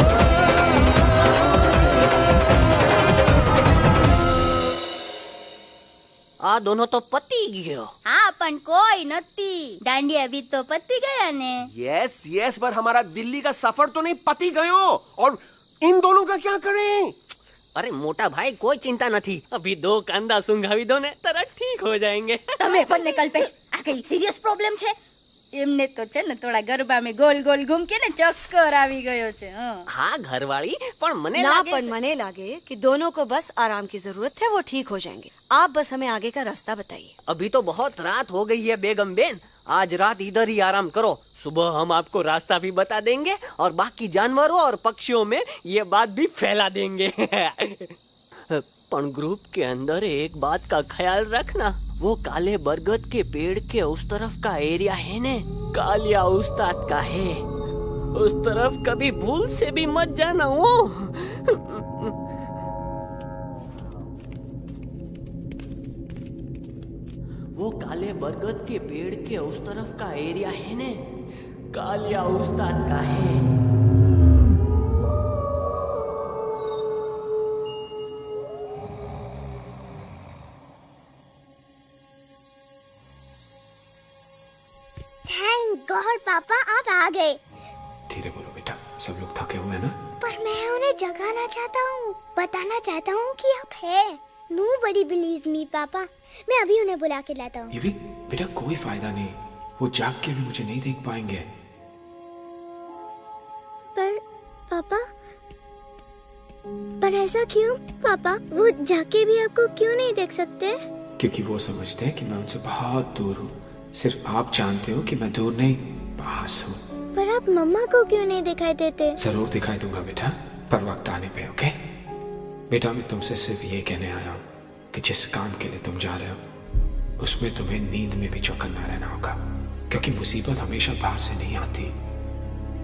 आ दोनों तो पति गयो। हाँ पण कोई नती, दांडी अभी तो पति गया ने। यस यस, पर हमारा दिल्ली का सफर तो नहीं पति गयो। और इन दोनों का क्या करें? अरे मोटा भाई कोई चिंता नहीं, अभी 2 कांदा सुंघावी दो ने तरह ठीक हो जाएंगे। તમે પણ ને કલ્પેશ આ કઈ સિરિયસ પ્રોબ્લેમ છે? એમને તો છે ને થોડા ગરબામાં ગોલ ગોલ ઘૂમકે ને ચક્કર આવી ગયો છે। हाँ घरवाली, पर मने ना लागे पर मने लागे कि दोनों को बस आराम की जरूरत है, वो ठीक हो जाएंगे। आप बस हमें आगे का रास्ता बताइए। अभी तो बहुत रात हो गई है बेगम बेन, आज रात इधर ही आराम करो, सुबह हम आपको रास्ता भी बता देंगे और बाकी जानवरों और पक्षियों में ये बात भी फैला देंगे। पर ग्रुप के अंदर एक बात का ख्याल रखना, वो काले बरगद के पेड़ के उस तरफ का एरिया है ने, कालिया उस्ताद का है, उस तरफ कभी भूल से भी मत जाना। वो काले बरगद के पेड़ के उस तरफ का एरिया है ने, कालिया उस्ताद का है। थैंक गॉड पापा आप आ गए। धीरे बोलो बेटा, सब लोग थके हुए हैं ना। पर मैं उन्हें जगाना चाहता हूँ, बताना चाहता हूँ कि आप है। Nobody believes me पापा, मैं अभी उन्हें बुला के लाता हूँ। ये भी बेटा कोई फायदा नहीं, वो जाग के भी मुझे नहीं देख पाएंगे। पर पापा, पर ऐसा क्यों पापा? वो जाके भी आपको क्यों नहीं देख सकते? क्योंकि वो समझते हैं कि मैं उनसे बहुत दूर हूँ। सिर्फ आप जानते हो कि मैं दूर नहीं, पास हूँ। पर आप मम्मा को क्यों नहीं दिखाई देते? जरूर दिखाई दूंगा बेटा, पर वक्त आने पे। ओके बेटा, मैं तुमसे सिर्फ ये कहने आया हूँ कि जिस काम के लिए तुम जा रहे हो उसमें तुम्हें नींद में भी चौकन्ना रहना होगा, क्योंकि मुसीबत हमेशा बाहर से नहीं आती,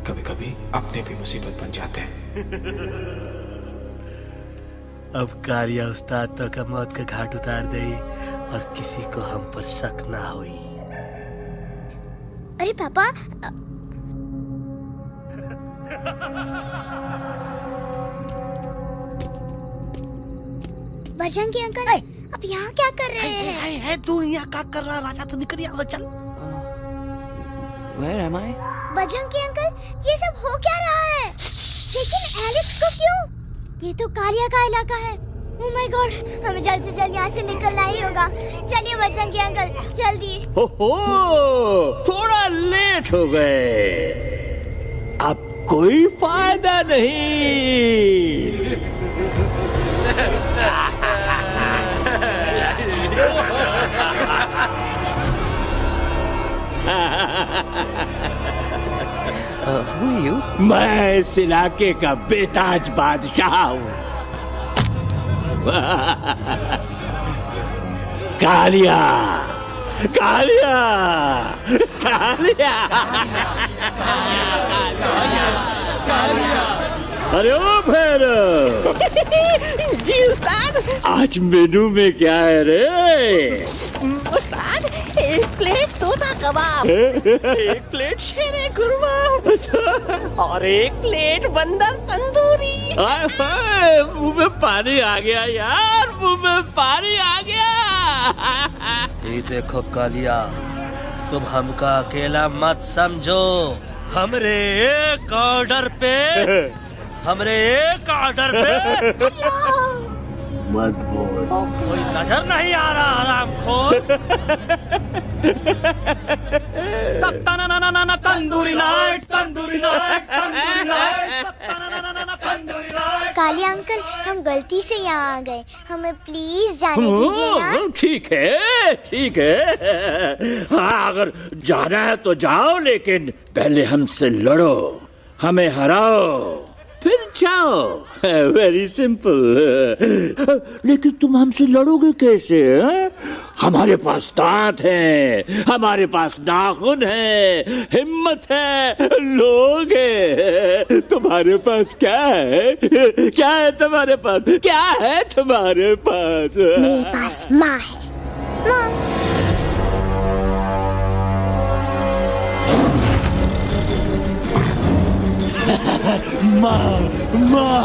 कभी कभी अपने भी मुसीबत बन जाते हैं। अब कालिया उस्ताद तो का मौत का घाट उतार दे और किसी को हम पर शक ना हुई। अरे पापा, बजरंगी अंकल, आप यहाँ क्या कर रहे हैं? तू यहाँ क्या कर रहा? राजा तू निकल यहाँ से, चल। Where am I? Bajrangi uncle, ये सब हो क्या रहा है? लेकिन एलेक्स को क्यों? ये तो कालिया का इलाका है। Oh my God, हमें जल्द से जल्द यहाँ से निकलना ही होगा। चलिए बजरंगी अंकल, जल्दी। हो, थोड़ा लेट हो गए। अब कोई फायदा नहीं। Who are you? मैं इस इलाके का बेताज बादशाह हूँ। कालिया, कालिया, कालिया, अरे ओ भैरव। जी उस्ताद। आज मेनू में क्या है रे? उस्ताद, एक प्लेट तोता कबाब, एक प्लेट शेरे कुरमा और एक प्लेट बंदर तंदूरी। मुंह में पानी आ गया यार, मुंह में पानी आ गया। ये देखो कालिया, तुम हमका अकेला मत समझो। हमरे एक ऑर्डर पे मत बोल। कोई नजर नहीं आ रहा हरामखोर। Tandoori night, tandoori night, tandoori night, tandoori night. Kaliya uncle, हम गलती से यहाँ आ गए, हमें प्लीज जाने दीजिए ना। ठीक है, ठीक है। हाँ, अगर जाना है तो जाओ, लेकिन पहले हमसे लड़ो, हमें हराओ, फिर जाओ। Very simple. लेकिन तुम हमसे लड़ोगे कैसे? हमारे पास दांत हैं, हमारे पास नाखून है, हिम्मत है, लोग हैं। तुम्हारे पास क्या है? क्या है तुम्हारे पास? क्या है तुम्हारे पास? मेरे पास माँ है। माँ, माँ।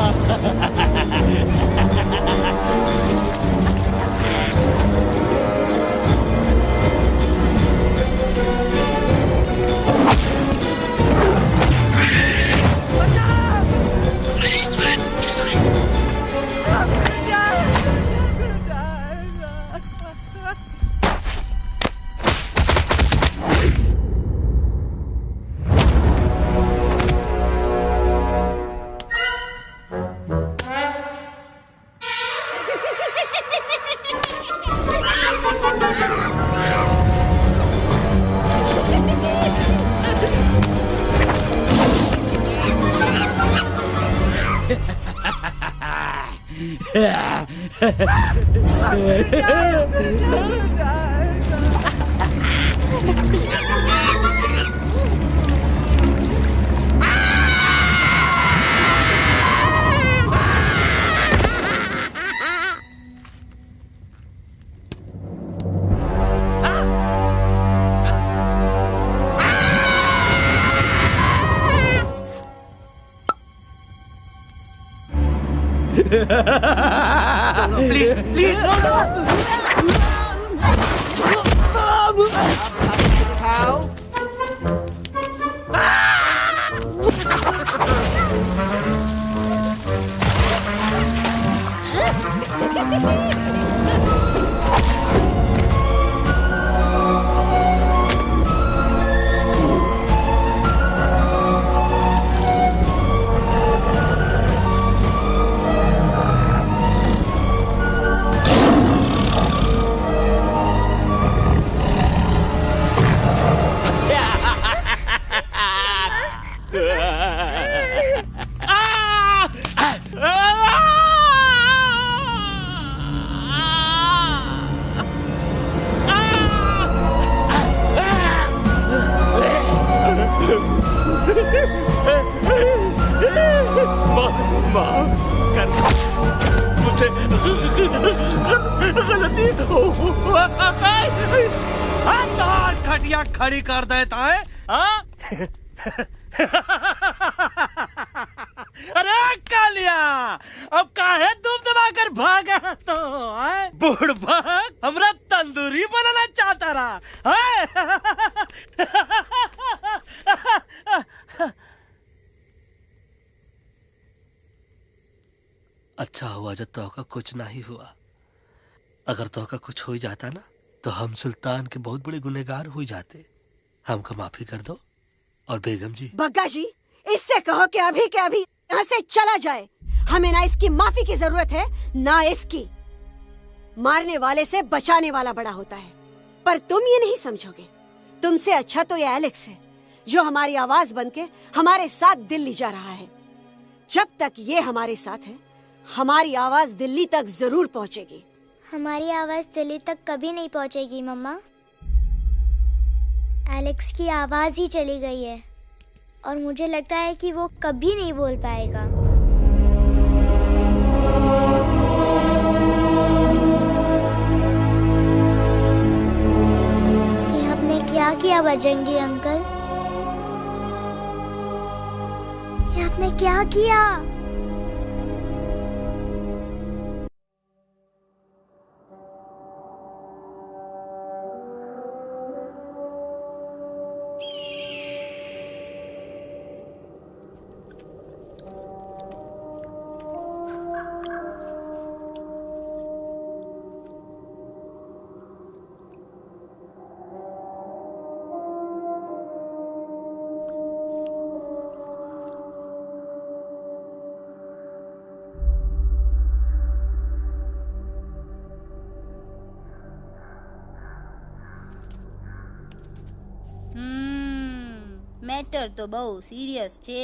No, please, please, no, no. How? खटिया खड़ी कर देता है। अरे कालिया, अब काहे तुम दबाकर भागा तो बुढ़बा हमरा तंदूरी बनाना चाहता रहा। अच्छा हुआ जब तोका कुछ नहीं हुआ। अगर तोका कुछ हो जाता ना तो हम सुल्तान के बहुत बड़े गुनहगार हो जाते। हमको माफी कर दो। और बेगम जी, बग्गा जी, इससे कहो कि अभी के अभी यहाँ से चला जाए। हमें ना इसकी माफी की जरूरत है ना इसकी। मारने वाले से बचाने वाला बड़ा होता है, पर तुम ये नहीं समझोगे। तुमसे अच्छा तो ये एलेक्स है जो हमारी आवाज बनके हमारे साथ दिल्ली जा रहा है। जब तक ये हमारे साथ है हमारी आवाज दिल्ली तक जरूर पहुंचेगी। हमारी आवाज दिल्ली तक कभी नहीं पहुंचेगी मम्मा। एलेक्स की आवाज ही चली गई है और मुझे लगता है कि वो कभी नहीं बोल पाएगा। ये आपने क्या किया बजरंगी अंकल? ये आपने क्या किया? મેટર તો બહુ સિરિયસ છે.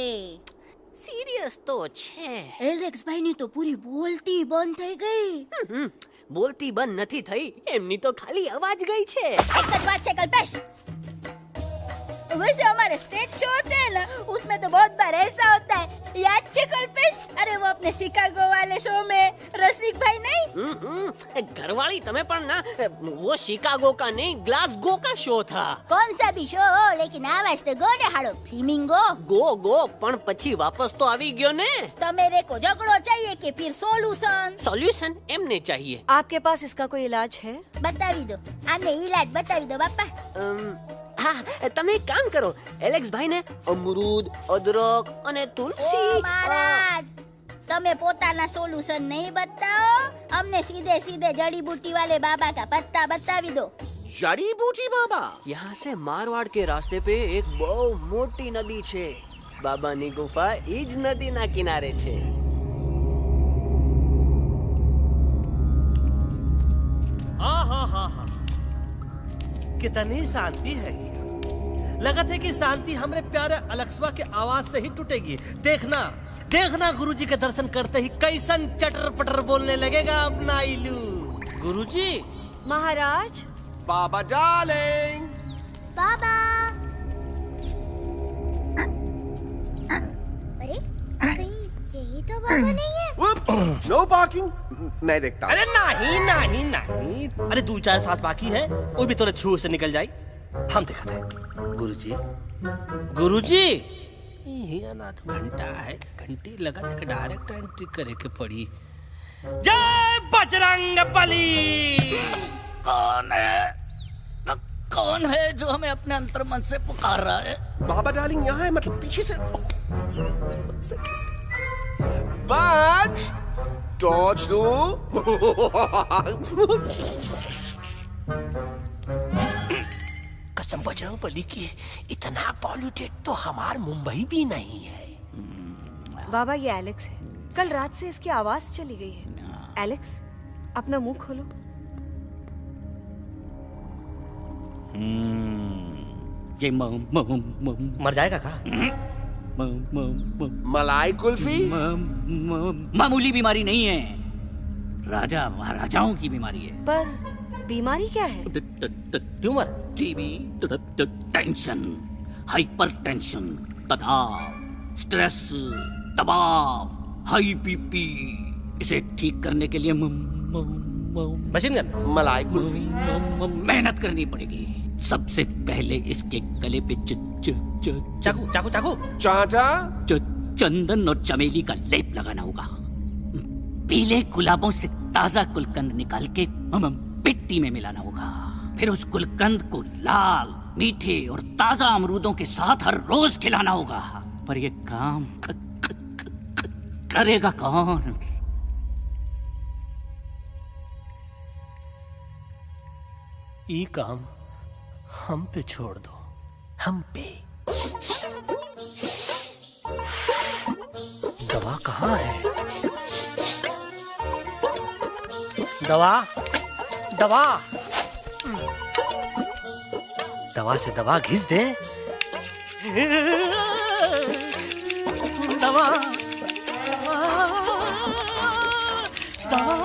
સિરિયસ તો છે. એલેક્સ ભાઈની તો પૂરી બોલતી બંધ થઈ ગઈ. બોલતી બંધ નથી થઈ, એમની તો ખાલી અવાજ ગઈ છે. एक જ बात है कल्पेश, वैसे हमारे स्टेज शो होते हैं ना, उसमें तो बहुत बार ऐसा होता है, याद है कल्पेश? अरे वो अपने शिकागो वाले शो में रसिक भाई नहीं, घरवाली तुम्हें पण ना, वो शिकागो का नहीं ग्लासगो का शो था. कौन सा भी शो हो, लेकिन आवाज तो गो ने हाड़ो फ्लेमिंगो. गो पण પછી વાપસ તો આવી ગયો ને. तो मेरे को झगड़ो चाहिए कि फिर सोल्यूशन? सोल्यूशन एमने चाहिए. आपके पास इसका कोई इलाज है? बतावी दो, आने इलाज बतावी दो बापा. हाँ, તમે એક કામ કરો, એલેક્સ ભાઈને અમરૂદ, અદરક અને તુલસી. ओ महाराज, તમે પોતાના સોલ્યુશન नहीं बताओ, हमने सीधे सीधे जड़ी बूटी वाले बाबा का पत्ता बतावी दो. जड़ी बूटी बाबा? यहाँ से मारवाड़ के रास्ते पे एक बहु मोटी नदी छे. बाबानी गुफा इज नदी ना किनारे छे. कितनी शांति है ये। लगत है कि शांति हमरे प्यारे अलक्सवा के आवाज से ही टूटेगी। देखना देखना गुरुजी के दर्शन करते ही कैसन चटर पटर बोलने लगेगा अपना इलू। गुरुजी। महाराज। बाबा डार्लिंग। बाबा। अरे कहीं यही तो बाबा नहीं है? नो पार्किंग, मैं देखता हूँ। अरे नहीं नहीं नहीं, अरे 2-4 सांस बाकी है, वो भी तोरे छू से निकल जाए। हम देखते हैं। गुरुजी गुरुजी, ये ना तो घंटा है, घंटी लगा था कि डायरेक्ट एंट्री करे के पड़ी। जय बजरंग बली। कौन है? कौन है जो हमें अपने अंतर्मन से पुकार रहा है? बाबा डार्लिंग यहाँ है, मतलब पीछे से। बाज टॉर्च दो। कसम बजरंग बली की, इतना पॉल्यूटेड तो हमार मुंबई भी नहीं है। बाबा ये एलेक्स है, कल रात से इसकी आवाज चली गई है। एलेक्स अपना मुंह खोलो। ये मर जाएगा का? मलाई कुल्फी? मामूली बीमारी नहीं है, राजा महाराजाओं की बीमारी है। पर बीमारी क्या है? Tumour, TB, tension, hyper tension, तनाव, स्ट्रेस, दबाव, हाई बीपी। इसे ठीक करने के लिए मशीन गन, मलाई कुल्फी, मेहनत करनी पड़ेगी। सबसे पहले इसके गले पे चाकू चाकू चाकू चाटा, चंदन और चमेली का लेप लगाना होगा। पीले गुलाबों से ताजा गुलकंद निकाल के मिट्टी में मिलाना होगा। फिर उस गुलकंद को लाल, मीठे और ताजा अमरूदों के साथ हर रोज खिलाना होगा। पर ये काम करेगा कौन? ये काम हम पे छोड़ दो, हम पे। दवा कहाँ है? दवा, दवा, दवा से दवा घिस दे। दवा, दवा।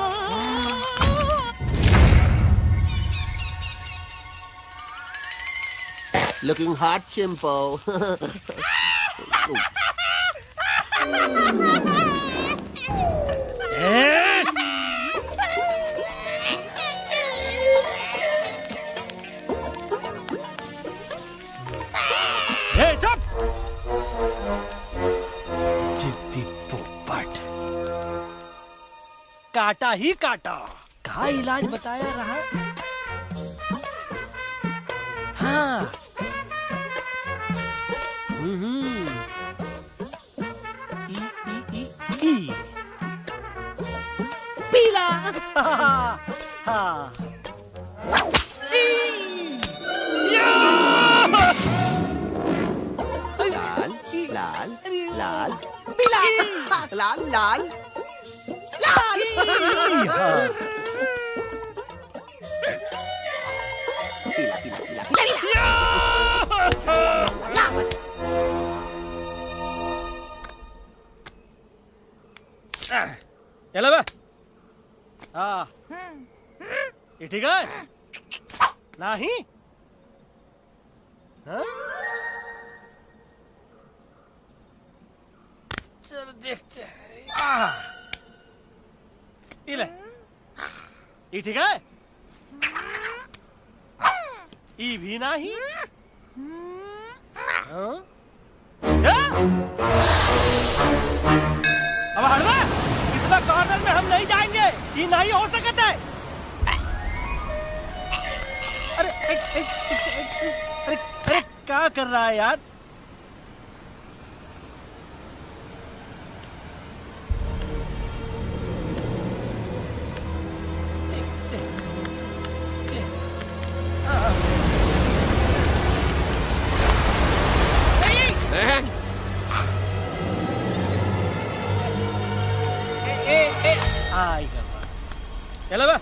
Looking hot, Chimpo. जिद्दी पोपट, काटा ही काटा। कहा इलाज बताया रहा? हाँ। ई पीला। हाँ। लाल, लाल, लाल, पीला, लाल, लाल, लाल। चलो बे। हाँ। ये ठीक है? नहीं? हाँ? चलो देखते हैं। ये ले। ये ठीक है? ये भी नहीं? हाँ? अब हलवा, इसमें कॉर्नर में हम नहीं जाएंगे। ये नहीं हो सकता है। अरे अरे अरे क्या कर रहा है यार? चलो बे।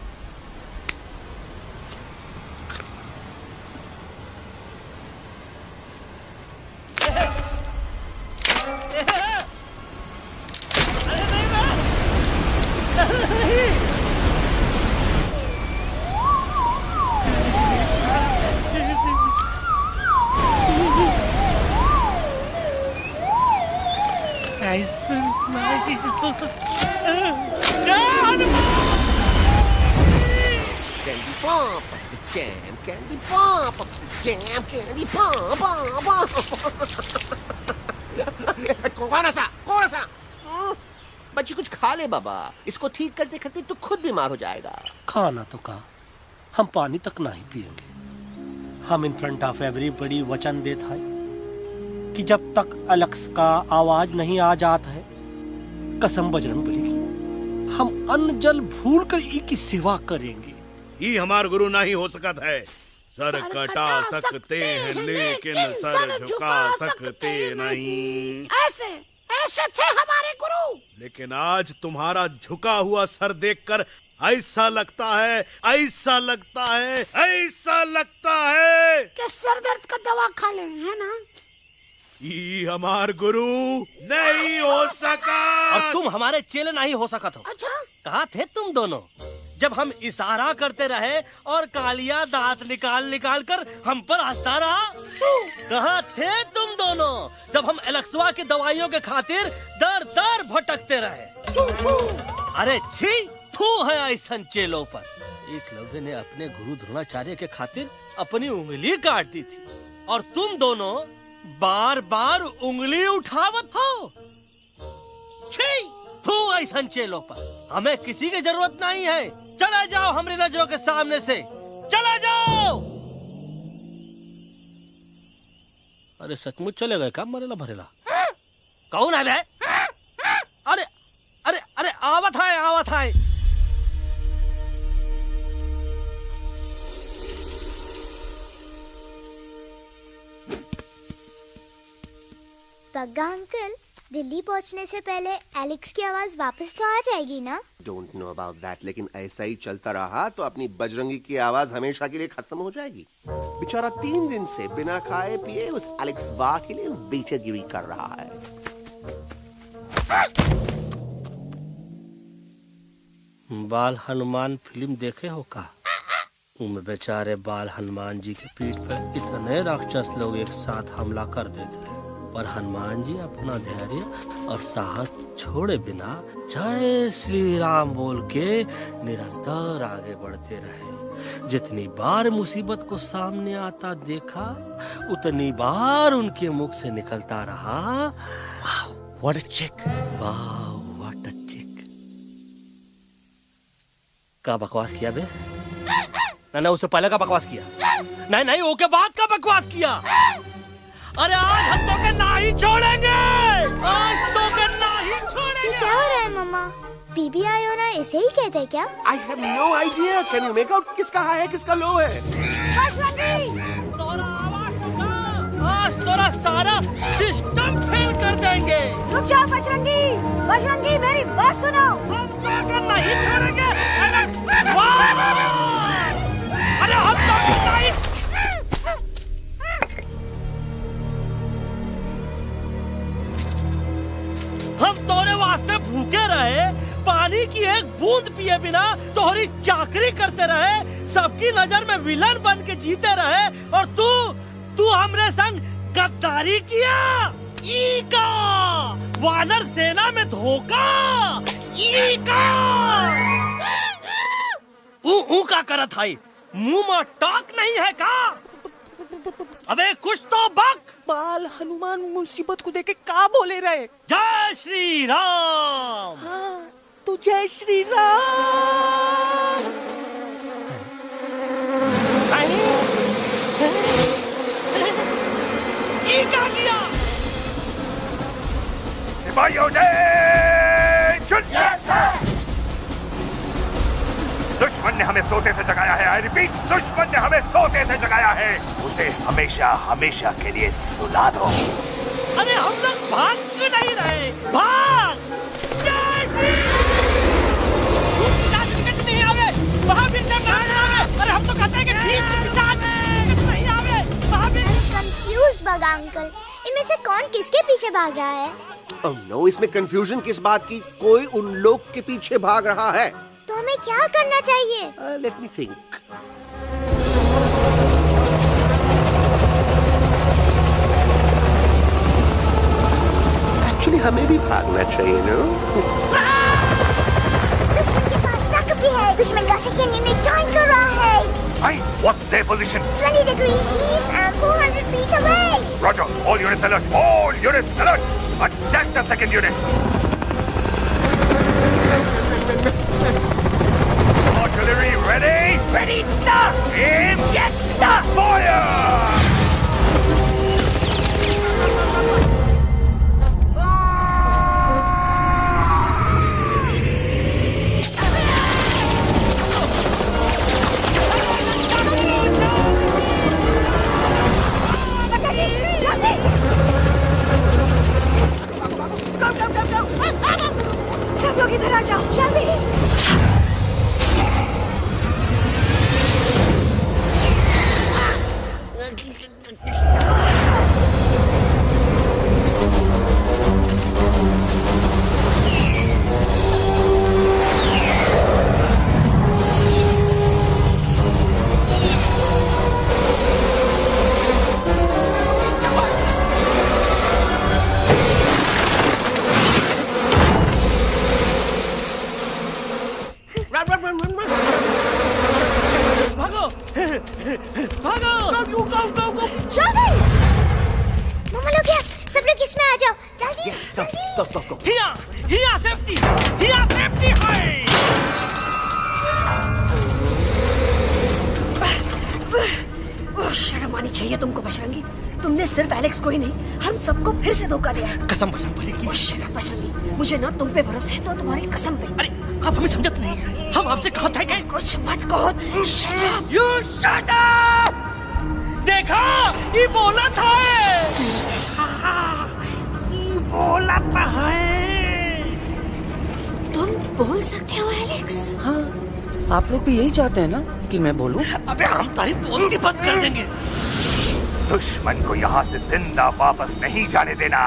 Candy pop, jam, candy pop, jam, candy pop, कौन सा? बच्ची कुछ खा ले बाबा, इसको ठीक करते करते तू खुद बीमार हो जाएगा। खाना तो कहा, हम पानी तक नहीं पिएंगे। हम इन फ्रंट ऑफ एवरीबॉडी वचन देता है कि जब तक एलेक्स का आवाज नहीं आ जाता है, कसम बजरंगबली की, हम अन्न जल भूल कर की सेवा करेंगे। ये हमार गुरु नहीं हो सकता है। सर कटा सकते हैं लेकिन सर झुका सकते नहीं। ऐसे ऐसे थे हमारे गुरु। लेकिन आज तुम्हारा झुका हुआ सर देखकर ऐसा लगता है, ऐसा लगता है, ऐसा लगता है कि सर दर्द का दवा खा ले, है ना? ये हमार गुरु नहीं हो सका। और तुम हमारे चेले नहीं हो सका तो। अच्छा? कहाँ थे तुम दोनों जब हम इशारा करते रहे और कालिया दांत निकाल निकाल कर हम पर हंसता रहा? कहाँ थे तुम दोनों जब हम एलेक्सवा की दवाइयों के खातिर दर दर भटकते रहे? अरे छी, थू है ऐसा चेलों पर। एकलव्य ने अपने गुरु द्रोणाचार्य के खातिर अपनी उंगली काट दी थी और तुम दोनों बार बार उंगली उठावत हो। छी, थू ऐसा चेलों पर। हमें किसी की जरूरत नहीं है। चला जाओ हमारी नजरों के सामने से, चला जाओ। अरे सचमुच चले गए क्या? मरेला भरेला कौन है बे? अरे अरे अरे आवत है। बग्गा अंकल, दिल्ली पहुंचने से पहले एलेक्स की आवाज वापस तो आ जाएगी ना? डोंट नो अबाउट दैट, लेकिन ऐसा ही चलता रहा तो अपनी बजरंगी की आवाज हमेशा के लिए खत्म हो जाएगी। बेचारा 3 दिन से बिना खाए पिए उस एलेक्स वाह के लिए बेटेगिरी कर रहा है। बाल हनुमान फिल्म देखे हो का? उनमें बेचारे बाल हनुमान जी के पीठ पर इतने राक्षस लोग एक साथ हमला कर देते हैं, पर हनुमान जी अपना धैर्य और साहस छोड़े बिना जय श्री राम बोल के निरंतर आगे बढ़ते रहे। जितनी बार मुसीबत को सामने आता देखा, उतनी बार उनके मुख से निकलता रहा, व्हाट अ चिक, वाह व्हाट अ चिक। का बकवास किया बे? ना उससे पहले का बकवास किया? नहीं ओके बाद का बकवास किया। अरे आज हम तो के नहीं छोड़ेंगे, आज तो के नहीं छोड़ेंगे। ये क्या हो रहा है मम्मा? बीबी आई हो ना, ऐसे ही कहते हैं क्या? I have no idea. Can you make out किसका हाई है किसका लो है? आज तोरा सारा सिस्टम फेल कर देंगे। रुक जाओ बजरंगी, बजरंगी मेरी बात सुनो। हम तो नहीं छोड़ेंगे। अरे हम तो नहीं। हम तोरे वास्ते भूखे रहे, पानी की एक बूंद पिए बिना तोहरी चाकरी करते रहे, सबकी नजर में विलन बन के जीते रहे, और तू हमरे संग गद्दारी किया। ईका वानर सेना में धोखा। ईका का करत हाई, मुंह में टाक नहीं है का? अबे कुछ तो बक। बाल हनुमान मुसीबत को देखे का बोले रहे? जय श्री राम। हाँ, तो जय श्री राम। ये क्या किया? सिपाहियों दुश्मन ने हमें सोते से जगाया है। आई रिपीट, दुश्मन ने हमें सोते से जगाया है। उसे हमेशा हमेशा के लिए सुला दो। अरे हम लोग भाग क्यों नहीं रहे? भाग! जय श्री नहीं आवे, महावीर नहीं आवे। अरे हम तो कहते हैं कि नहीं आवे, महावीर। कंफ्यूज बग्गा अंकल, इनमें से कौन किसके पीछे भाग रहा है? Oh no, इसमें कंफ्यूजन किस बात की? कोई उन लोग के पीछे भाग रहा है। तो हमें क्या करना चाहिए? Let me think. Actually, हमें भी भागना चाहिए, no? दुश्मन के पास बैकअप भी है। दुश्मन का सेकेंड यूनिट जॉइन कर रहा है। Hey, what's their position? 20 degrees east and 400 feet away. Roger, all units alert. All units alert. Attack the second unit. Artillery ready? Ready, sir! Aim! Yes, sir! Fire! सब लोग इधर आ जाओ, जल्दी। शर्म आनी चाहिए तुमको बजरंगी। तुमने सिर्फ एलेक्स को ही नहीं, हम सबको फिर से धोखा दिया है। कसम भरेगी। शट अप बजरंगी, मुझे ना तुम पे भरोसा है तो तुम्हारी कसम पे। अरे आप हमें समझत नहीं है। हम आपसे कहा था कि कुछ मत कहो। Shut up. You shut up! देखा, ये बोला था। बोला तो है। तुम बोल सकते हो एलेक्स? हाँ, आप लोग भी यही चाहते हैं ना कि मैं बोलूं? अबे हम तारीफ बोलती बंद कर देंगे। दुश्मन को यहाँ से जिंदा वापस नहीं जाने देना।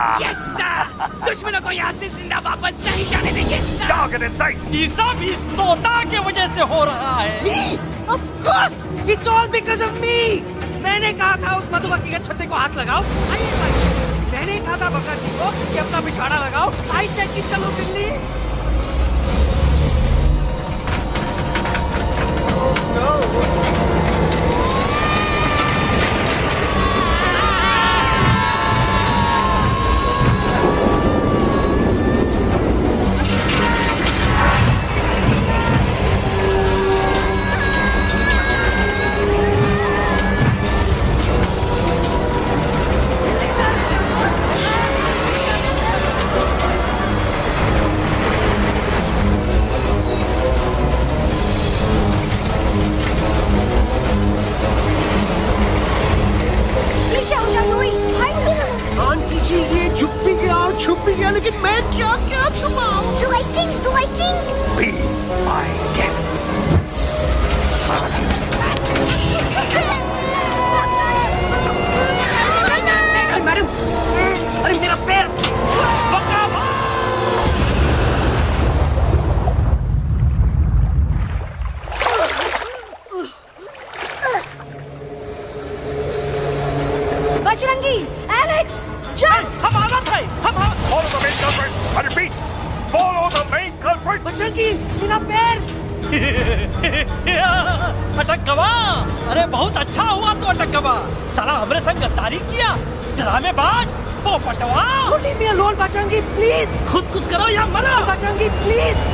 दुश्मनों को यहाँ से जिंदा वापस नहीं जाने देंगे। जाओ get inside। ये सब इस तोता की वजह से हो रहा है। Me? Of course, it's all because of me. मैंने कहा था उस मधुमक्खी के छत्ते को हाथ लगाओ। मैंने कहा था बकर जी को कि अपना पिछवाड़ा लगाओ। I said कि चलो बिल्ली। Oh no. आंटी जी ये छुप भी गया और छुप भी गया, लेकिन मैं क्या क्या छुपाऊं? Do I sing? Do I sing? Be my guest। Madam, अरे मेरा पैर। Bajrangi, Alex, jump! हम आना था, Follow the main culprit। I repeat, follow the main culprit। Bajrangi, मेरा पैर। अटक गवा। अरे बहुत अच्छा हुआ तो अटक गवा। साला हमरे संग गद्दारी किया, ड्रामेबाज, पोपटवा। Leave me alone, Bajrangi, please. खुद कुछ करो या मरो। Bajrangi, please.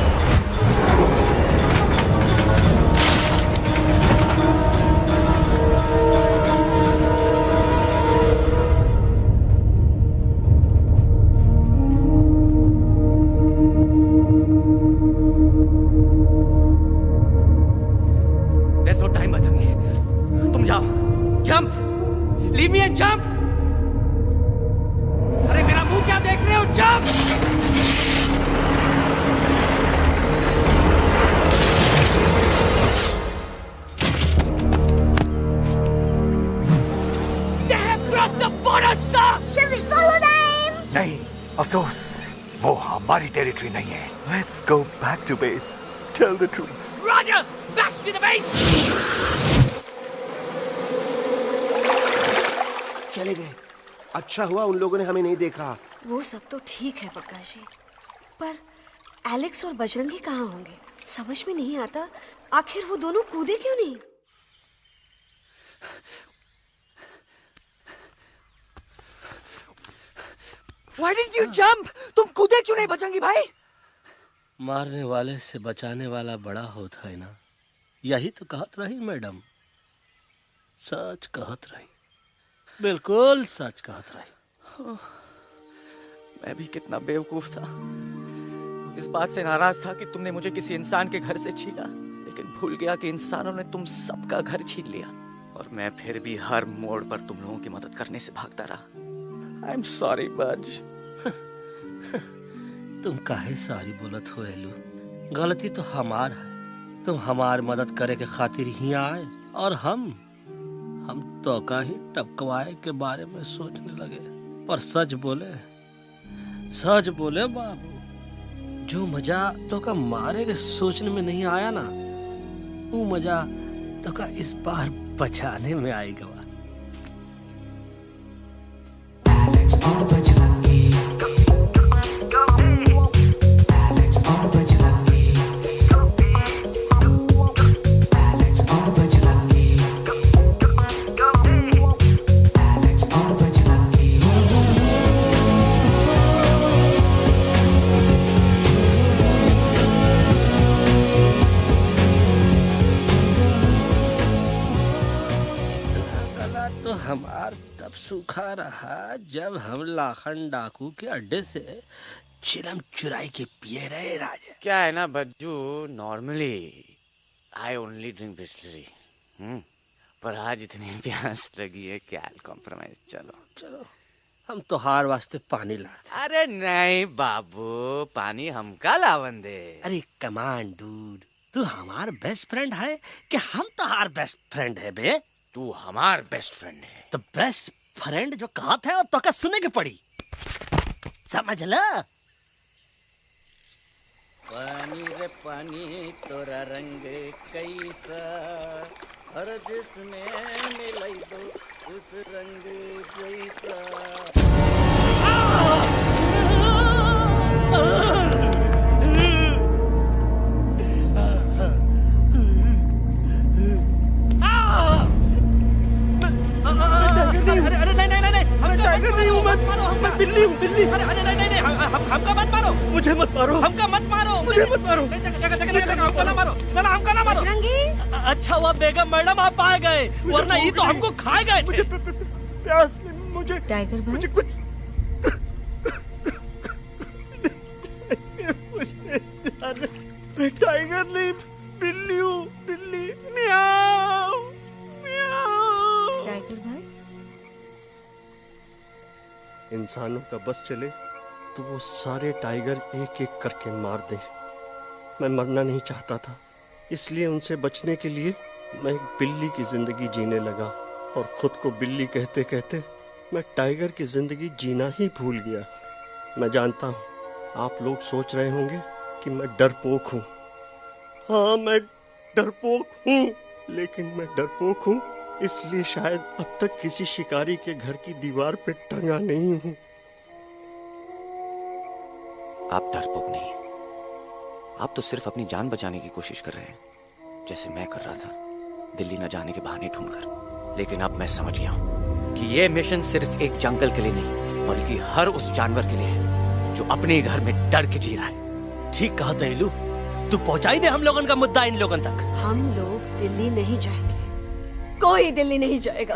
There's no time, Bajrangi. तुम जाओ, jump, leave me and jump। अरे मेरा मुंह क्या देख रहे हो? jump। They have crossed the border, sir। Shall we follow them? नहीं, अफसोस, वो हमारी टेरिटरी नहीं है। Let's go back to base। Tell the troops। Roger, back to the base। चले गए। अच्छा हुआ उन लोगों ने हमें नहीं देखा। वो सब तो ठीक है प्रकाश जी, पर एलेक्स और बजरंगी कहाँ होंगे? समझ में नहीं आता, आखिर वो दोनों कूदे क्यों नहीं? Why didn't you jump? तुम कूदे क्यों नहीं बजरंगी भाई? मारने वाले से बचाने वाला बड़ा होता है ना, यही तो कहत रही मैडम। सच कहत रही, बिल्कुल सच कहत रही। मैं भी कितना बेवकूफ था। इस बात से नाराज था कि तुमने मुझे किसी इंसान के घर से छीना, लेकिन भूल गया कि इंसानों ने तुम सबका घर छीन लिया, और मैं फिर भी हर मोड़ पर तुम लोगों की मदद करने से भागता रहा। I'm sorry, बज। तुम काहे सारी बोलत हो एलू? गलती तो हमार है। तुम हमार मदद करे के खातिर ही आए, और हम तो का ही टपकवाए के बारे में सोचने लगे। पर सच बोले बाबू, जो मजा तो का मारे के सोचने में नहीं आया ना, वो मजा तो का इस बार बचाने में आएगा। हमार तब सूखा रहा जब हम लाखन डाकू के अड्डे से चिलम चुराई के पिए रहे राजा। क्या है ना Bajju, normally I only drink Bisleri, पर आज इतनी प्यास लगी है, क्या कॉम्प्रोमाइज। चलो हम तोहार वास्ते पानी लाते। अरे नहीं बाबू, पानी हमका लावन दे। अरे कमान डूड, तू हमार बेस्ट फ्रेंड है कि हम तोहार बेस्ट फ्रेंड है बे? तू हमार बेस्ट फ्रेंड है। तो बेस्ट फ्रेंड जो कहा था तो का सुने के पड़ी, समझ ला। पानी रे पानी तोरा रंग कैसा, हर जिसमें मिलाई दो उस रंग जैसा। अरे नहीं, हम टाइगर नहीं हूँ, मैं बिल्ली हूँ, बिल्ली। अरे नहीं, हमका मत मारो, मुझे मत मारो, हमका मत मारो, मुझे मत मारो, हमको ना मारो, ना हमका ना मारो। अच्छा हुआ बेगम मैडम आप आ गए, वरना ये तो हमको खा गए। मुझे प्यास नहीं, मुझे टाइगर भाई, मुझे कुछ मैं टाइगर नहीं, बिल्ली हूँ, बिल्ली। म्याऊ म्याऊ। टाइगर भाई, इंसानों का बस चले तो वो सारे टाइगर एक एक करके मार दे। मैं मरना नहीं चाहता था, इसलिए उनसे बचने के लिए मैं एक बिल्ली की जिंदगी जीने लगा, और खुद को बिल्ली कहते कहते मैं टाइगर की जिंदगी जीना ही भूल गया। मैं जानता हूँ आप लोग सोच रहे होंगे कि मैं डरपोक हूँ। हाँ, मैं डरपोक हूँ, लेकिन मैं डरपोक हूँ इसलिए शायद अब तक किसी शिकारी के घर की दीवार पे टंगा नहीं हूँ। आप डरपोक नहीं, आप तो सिर्फ अपनी जान बचाने की कोशिश कर रहे हैं, जैसे मैं कर रहा था दिल्ली न जाने के बहाने ढूंढकर। लेकिन अब मैं समझ गया हूं कि यह मिशन सिर्फ एक जंगल के लिए नहीं, बल्कि हर उस जानवर के लिए है जो अपने घर में डर के जी रहा है। ठीक कहा दयालु, तू पहुंचाई दे हम लोगों का मुद्दा इन लोगों तक। हम लोग दिल्ली नहीं जाएंगे, कोई दिल्ली नहीं जाएगा।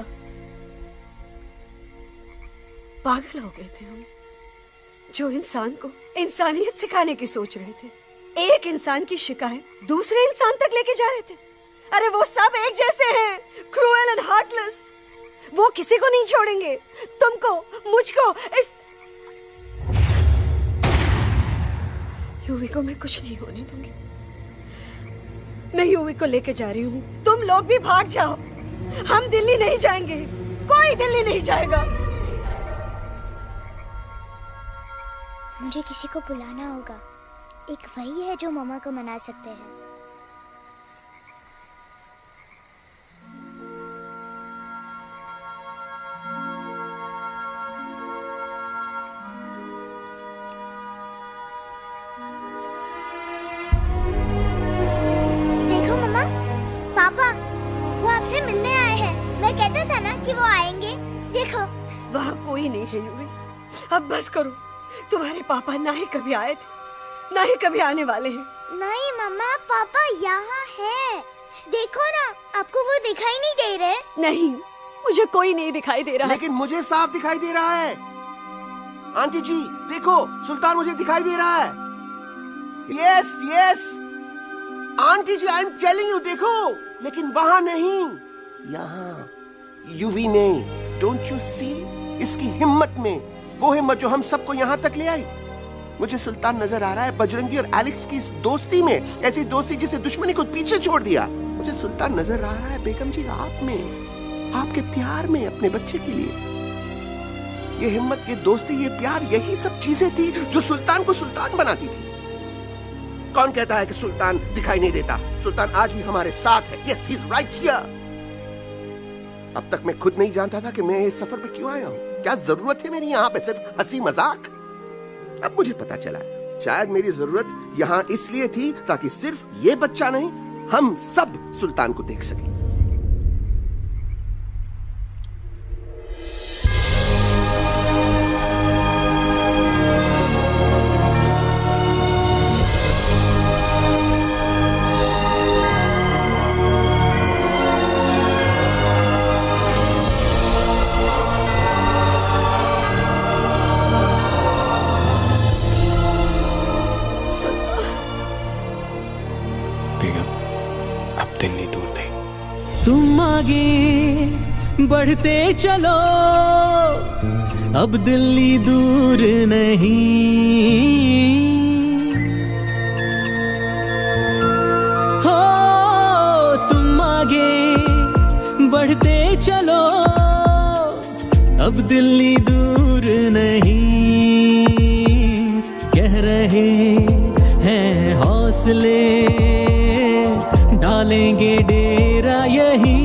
पागल हो गए थे हम, जो इंसान को इंसानियत सिखाने की सोच रहे थे, एक इंसान की शिकायत दूसरे इंसान तक लेके जा रहे थे। अरे वो सब एक जैसे हैं, क्रूएल एंड हार्टलेस। वो किसी को नहीं छोड़ेंगे, तुमको, मुझको, इस यूवी को मैं कुछ नहीं होने दूंगी। मैं यूवी को लेके जा रही हूँ, तुम लोग भी भाग जाओ। हम दिल्ली नहीं जाएंगे, कोई दिल्ली नहीं जाएगा। मुझे किसी को बुलाना होगा, एक वही है जो मम्मा को मना सकते हैं। देखो मम्मा, पापा वो आपसे मिलने आए हैं। मैं कहता था ना कि वो आएंगे। देखो वहाँ कोई नहीं है यूवी, अब बस करो। तुम्हारे पापा ना ही कभी आए थे, ना ही कभी आने वाले हैं। नहीं मम्मा, पापा यहाँ है। देखो ना, आपको वो दिखाई नहीं दे रहे? नहीं, मुझे कोई नहीं दिखाई दे रहा। लेकिन मुझे साफ दिखाई दे रहा है। आंटी जी देखो, सुल्तान मुझे दिखाई दे रहा है। Yes yes aunty ji, I am telling you, देखो। लेकिन वहां नहीं, यहाँ यूवी में। डोंट यू सी इसकी हिम्मत में, वो हिम्मत जो हम सबको यहाँ तक ले आई। मुझे सुल्तान नजर आ रहा है बजरंगी और एलेक्स की इस दोस्ती में, ऐसी दोस्ती जिसे दुश्मनी को पीछे छोड़ दिया। मुझे सुल्तान नजर आ रहा है बेगम जी आप में, आपके प्यार में अपने बच्चे के लिए। ये हिम्मत, ये दोस्ती, ये प्यार, यही सब चीजें थी जो सुल्तान को सुल्तान बनाती थी। कौन कहता है कि सुल्तान दिखाई नहीं देता? सुल्तान आज भी हमारे साथ है। Yes, he is right here. अब तक मैं खुद नहीं जानता था कि मैं इस सफर पे क्यों आया हूँ। क्या जरूरत है मेरी यहाँ पे सिर्फ हंसी मजाक? अब मुझे पता चला, शायद मेरी जरूरत यहाँ इसलिए थी ताकि सिर्फ ये बच्चा नहीं, हम सब सुल्तान को देख सकें। तुम आगे बढ़ते चलो, अब दिल्ली दूर नहीं, हो तुम आगे बढ़ते चलो, अब दिल्ली दूर नहीं, कह रहे हैं हौसले, डालेंगे डेरा यही।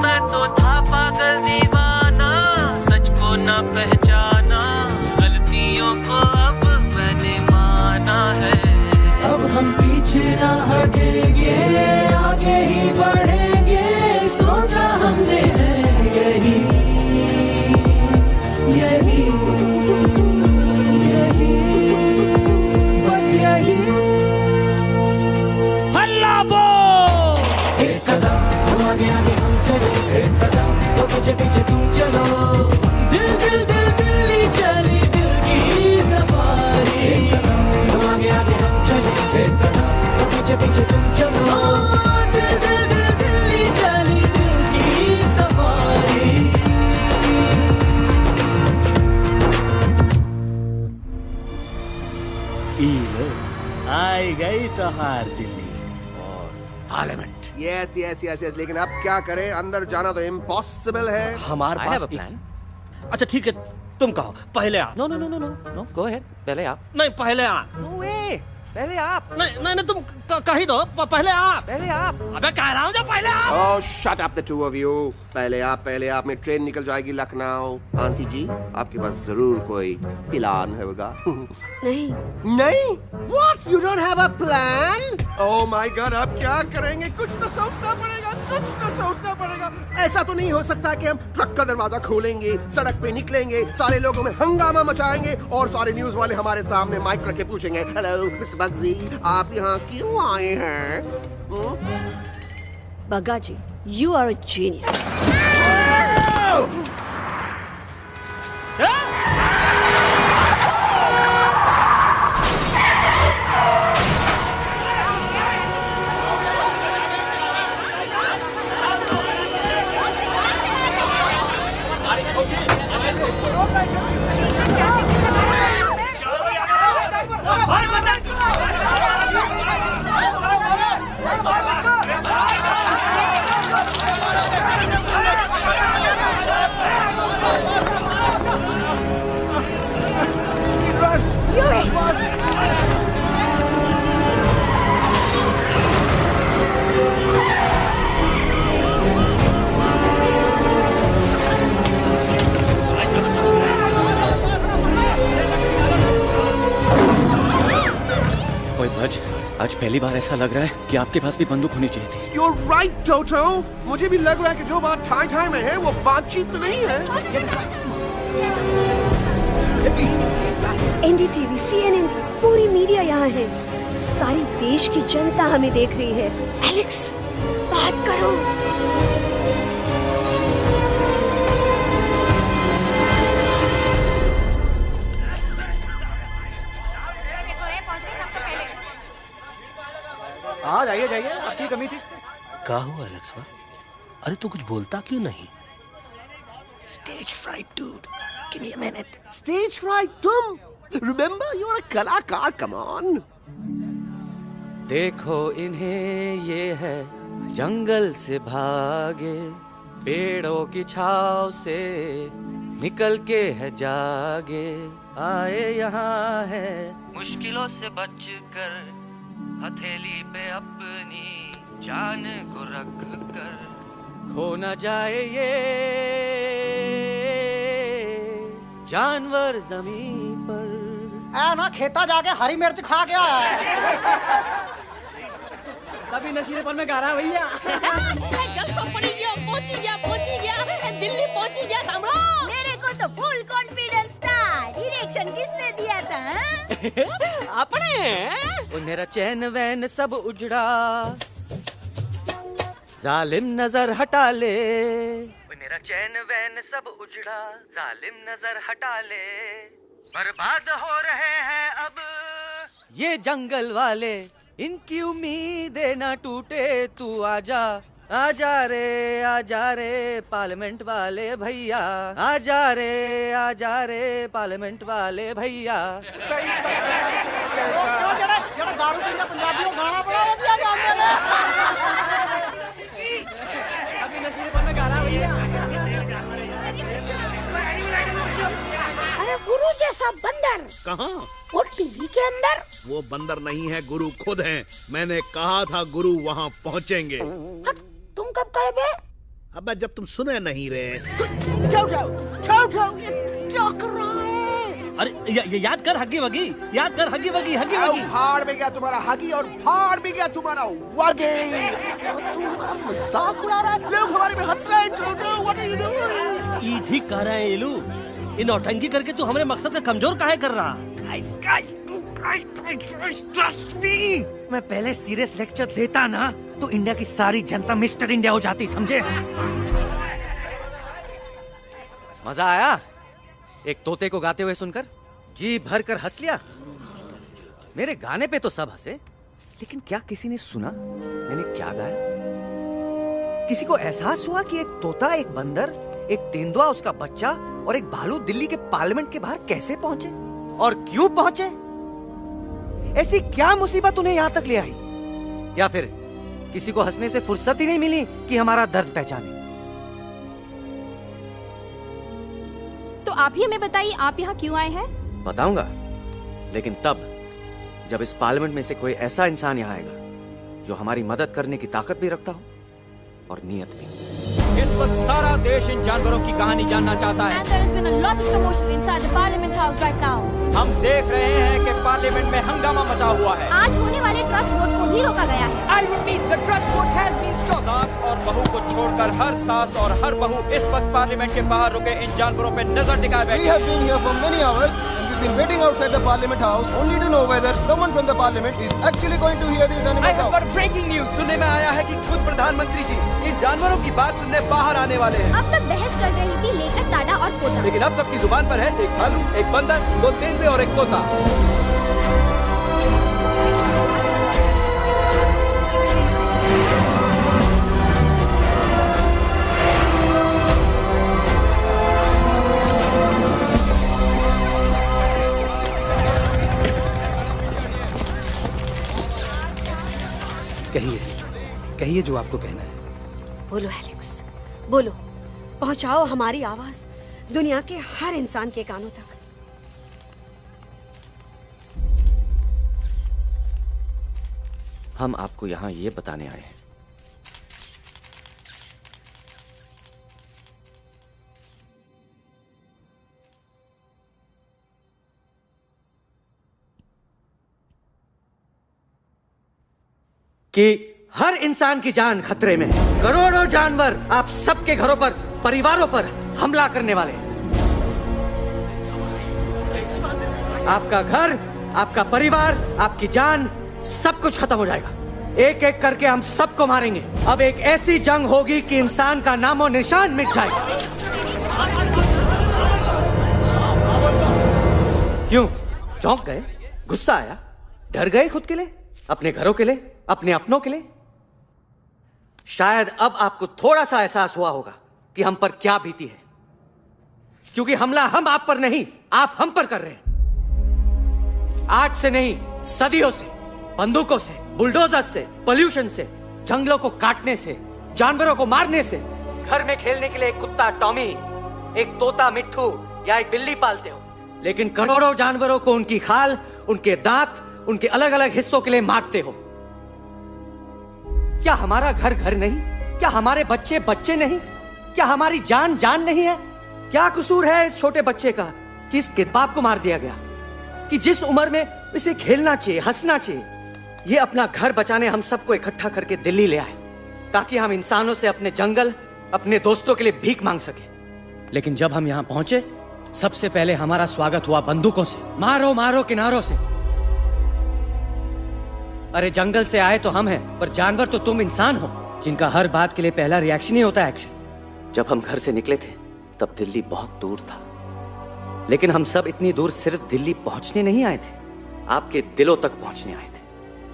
मैं तो था पागल दीवाना, सच को ना पहचाना, गलतियों को अब मैंने माना है। अब हम पीछे ना हटेंगे, आगे ही बढ़ेंगे, सोचा हमने है यही, यही, यही, बस यही। हल्ला बोल! एक कदम तो आगे आगे हम चले, एक कदम तो पीछे पीछे तुम चलो, दिल दिल दिल दिल्ली चली दिल की सफारी। एक कदम तो आगे आगे हम चले, एक कदम तो पीछे पीछे तुम चलो, दिल दिल दिल दिल्ली चली दिल की सफारी। आई गई तो हार दिल्ली और parliament. Yes yes yes yes, लेकिन अब क्या करें, अंदर जाना तो इम्पॉसिबल है। हमारे पास प्लान। अच्छा ठीक है, तुम कहो पहले आप। No no no no no no, go ahead, पहले आप। नहीं पहले आप। नो वे, पहले आप। नहीं नहीं नहीं, तुम कही दो, पहले आप। पहले आप। अबे कह रहा हूँ जो पहले आप। Oh shut up the two of you. पहले आप में ट्रेन निकल जाएगी लखनऊ। आंटी जी, आपके पास जरूर कोई प्लान होगा। नहीं नहीं? What? You don't have a plan? Oh my God, अब क्या करेंगे? कुछ तो सोचना पड़ेगा, कुछ तो सोचना पड़ेगा। ऐसा तो नहीं हो सकता कि हम ट्रक का दरवाजा खोलेंगे, सड़क पे निकलेंगे, सारे लोगों में हंगामा मचाएंगे और सारे न्यूज वाले हमारे सामने माइक रख के पूछेंगे, हेलो मिस्टर बग्जी, आप यहाँ क्यों आए हैं? बग्गा जी, you are a genius. आज पहली बार ऐसा लग रहा है कि आपके पास भी बंदूक होनी चाहिए थी। You're right, Toto. मुझे भी लग रहा है कि जो बात ठाई ठाई में है वो बातचीत में नहीं है। NDTV, CNN, पूरी मीडिया यहाँ है। सारी देश की जनता हमें देख रही है। एलेक्स, बात करो। हाँ जाइए जाइए, आपकी कमी थी। क्या हुआ एलेक्स? अरे तू कुछ बोलता क्यों नहीं? Stage fright, dude. Give me a minute. Stage fright, तुम? Remember, you're a कलाकार. Come on. देखो इन्हें, ये है जंगल से भागे, पेड़ों की छाव से निकल के है जागे, आए यहाँ है मुश्किलों से बचकर, हथेली पे अपनी जान को रख कर, खो न जाए ये जानवर जमीन पर। ना खेता जाके हरी मिर्च खा गया है। तभी नशीलेपन में गा रहा है भैया। पहुंची गया, दिल्ली पहुंची गया सामने। मेरे को तो फुल कॉन्फिडेंस था। डायरेक्शन किसने दिया था? अपने। मेरा चैन वैन सब उजड़ा, जालिम नजर हटा ले। मेरा चैन वैन सब उजड़ा, जालिम नजर हटा ले। बर्बाद हो रहे हैं अब ये जंगल वाले, इनकी उम्मीदें ना टूटे, तू आजा आजा रे पार्लियामेंट वाले भैया, आजा रे पार्लियामेंट वाले भैया। दारू पीना पंजाबी में गाना बड़ा दिया जाने में। अभी नशीलेपन में गाना भैया। अरे गुरु जैसा बंदर कहाँ? वो टीवी के अंदर। वो बंदर नहीं है, गुरु खुद हैं। मैंने कहा था गुरु वहाँ पहुँचेंगे। तुम कब कहे बे? अबे जब तुम सुने नहीं रहे। जाओ जाओ जाओ जाओ, ये क्या कर रहा है? अरे याद कर हगी वगी, याद कर हगी वगी, हगी वगी। फाड़ में गया तुम्हारा हगी और फाड़ में गया तुम्हारा वगी। तू हमारा मजाक उड़ा रहा है, लोग हमारे में हंस रहे हैं। What are you doing? ये ठीक कह रहे हैं ये लोग। इन नौटंकी करके तू हमारे मकसद का कमजोर काहे कर रहा? ट्रस्ट मी, मैं पहले सीरियस लेक्चर देता ना तो इंडिया की सारी जनता मिस्टर इंडिया हो जाती, समझे? मजा आया एक तोते को गाते हुए सुनकर? जी भर कर हंस लिया। मेरे गाने पे तो सब हंसे, लेकिन क्या किसी ने सुना मैंने क्या गाया? किसी को एहसास हुआ कि एक तोता, एक बंदर, एक तेंदुआ, उसका बच्चा और एक भालू दिल्ली के पार्लियामेंट के बाहर कैसे पहुंचे और क्यों पहुंचे? ऐसी क्या मुसीबत उन्हें यहां तक ले आई? या फिर किसी को हंसने से फुर्सत ही नहीं मिली कि हमारा दर्द पहचाने? तो आप ही हमें बताइए, आप यहाँ क्यों आए हैं? बताऊंगा, लेकिन तब जब इस पार्लियामेंट में से कोई ऐसा इंसान यहाँ आएगा जो हमारी मदद करने की ताकत भी रखता हो और नीयत भी। इस वक्त सारा देश इन जानवरों की कहानी जानना चाहता है। And there has been a lot of commotion inside the Parliament House right now. हम देख रहे हैं कि पार्लियामेंट में हंगामा मचा हुआ है। आज होने वाले ट्रस्ट वोट को भी रोका गया है। I repeat, the trust vote has been stopped. सास और बहू को छोड़कर हर सास और हर बहू इस वक्त पार्लियामेंट के बाहर रुके इन जानवरों पे नजर टिकाए बैठे। We have been here for many hours and we've been waiting outside the Parliament House only to know whether someone from the Parliament is actually going to hear these animals out. I have got breaking news. सुनने में आया है कि खुद प्रधानमंत्री जी इन जानवरों की बात सुनने बाहर आने वाले हैं। अब तक बहस चल रही थी लेकर टाटा और पोटा, लेकिन अब सबकी जुबान पर है एक भालू, एक बंदर, दो तेंदुए और एक तोता। कहिए जो आपको कहना है। बोलो एलेक्स, बोलो, पहुंचाओ हमारी आवाज दुनिया के हर इंसान के कानों तक। हम आपको यहां ये बताने आए हैं कि हर इंसान की जान खतरे में है। करोड़ों जानवर आप सबके घरों पर, परिवारों पर हमला करने वाले हैं। आपका घर, आपका परिवार, आपकी जान, सब कुछ खत्म हो जाएगा। एक एक करके हम सबको मारेंगे। अब एक ऐसी जंग होगी कि इंसान का नामो निशान मिट जाएगा। क्यों चौंक गए? गुस्सा आया? डर गए खुद के लिए, अपने घरों के लिए, अपने अपनों के लिए? शायद अब आपको थोड़ा सा एहसास हुआ होगा कि हम पर क्या बीती है, क्योंकि हमला हम आप पर नहीं, आप हम पर कर रहे हैं। आज से नहीं, सदियों से, बंदूकों से, बुलडोजर से, पोल्यूशन से, जंगलों को काटने से, जानवरों को मारने से। घर में खेलने के लिए एक कुत्ता टॉमी, एक तोता मिट्ठू या एक बिल्ली पालते हो, लेकिन करोड़ों जानवरों को उनकी खाल, उनके दांत, उनके अलग अलग हिस्सों के लिए मारते हो। क्या हमारा घर घर नहीं? क्या हमारे बच्चे बच्चे नहीं? क्या हमारी जान जान नहीं है? क्या कसूर है इस छोटे बच्चे का कि इसके बाप को मार दिया गया, कि जिस उम्र में इसे खेलना चाहिए, हंसना चाहिए? ये अपना घर बचाने हम सबको इकट्ठा करके दिल्ली ले आए ताकि हम इंसानों से अपने जंगल, अपने दोस्तों के लिए भीख मांग सके। लेकिन जब हम यहाँ पहुंचे, सबसे पहले हमारा स्वागत हुआ बंदूकों से। मारो मारो किनारों से। अरे जंगल से आए तो हम हैं, पर जानवर तो तुम इंसान हो, जिनका हर बात के लिए पहला रिएक्शन ही होता है एक्शन। जब हम घर से निकले थे तब दिल्ली बहुत दूर था, लेकिन हम सब इतनी दूर सिर्फ दिल्ली पहुंचने नहीं आए थे, आपके दिलों तक पहुंचने आए थे।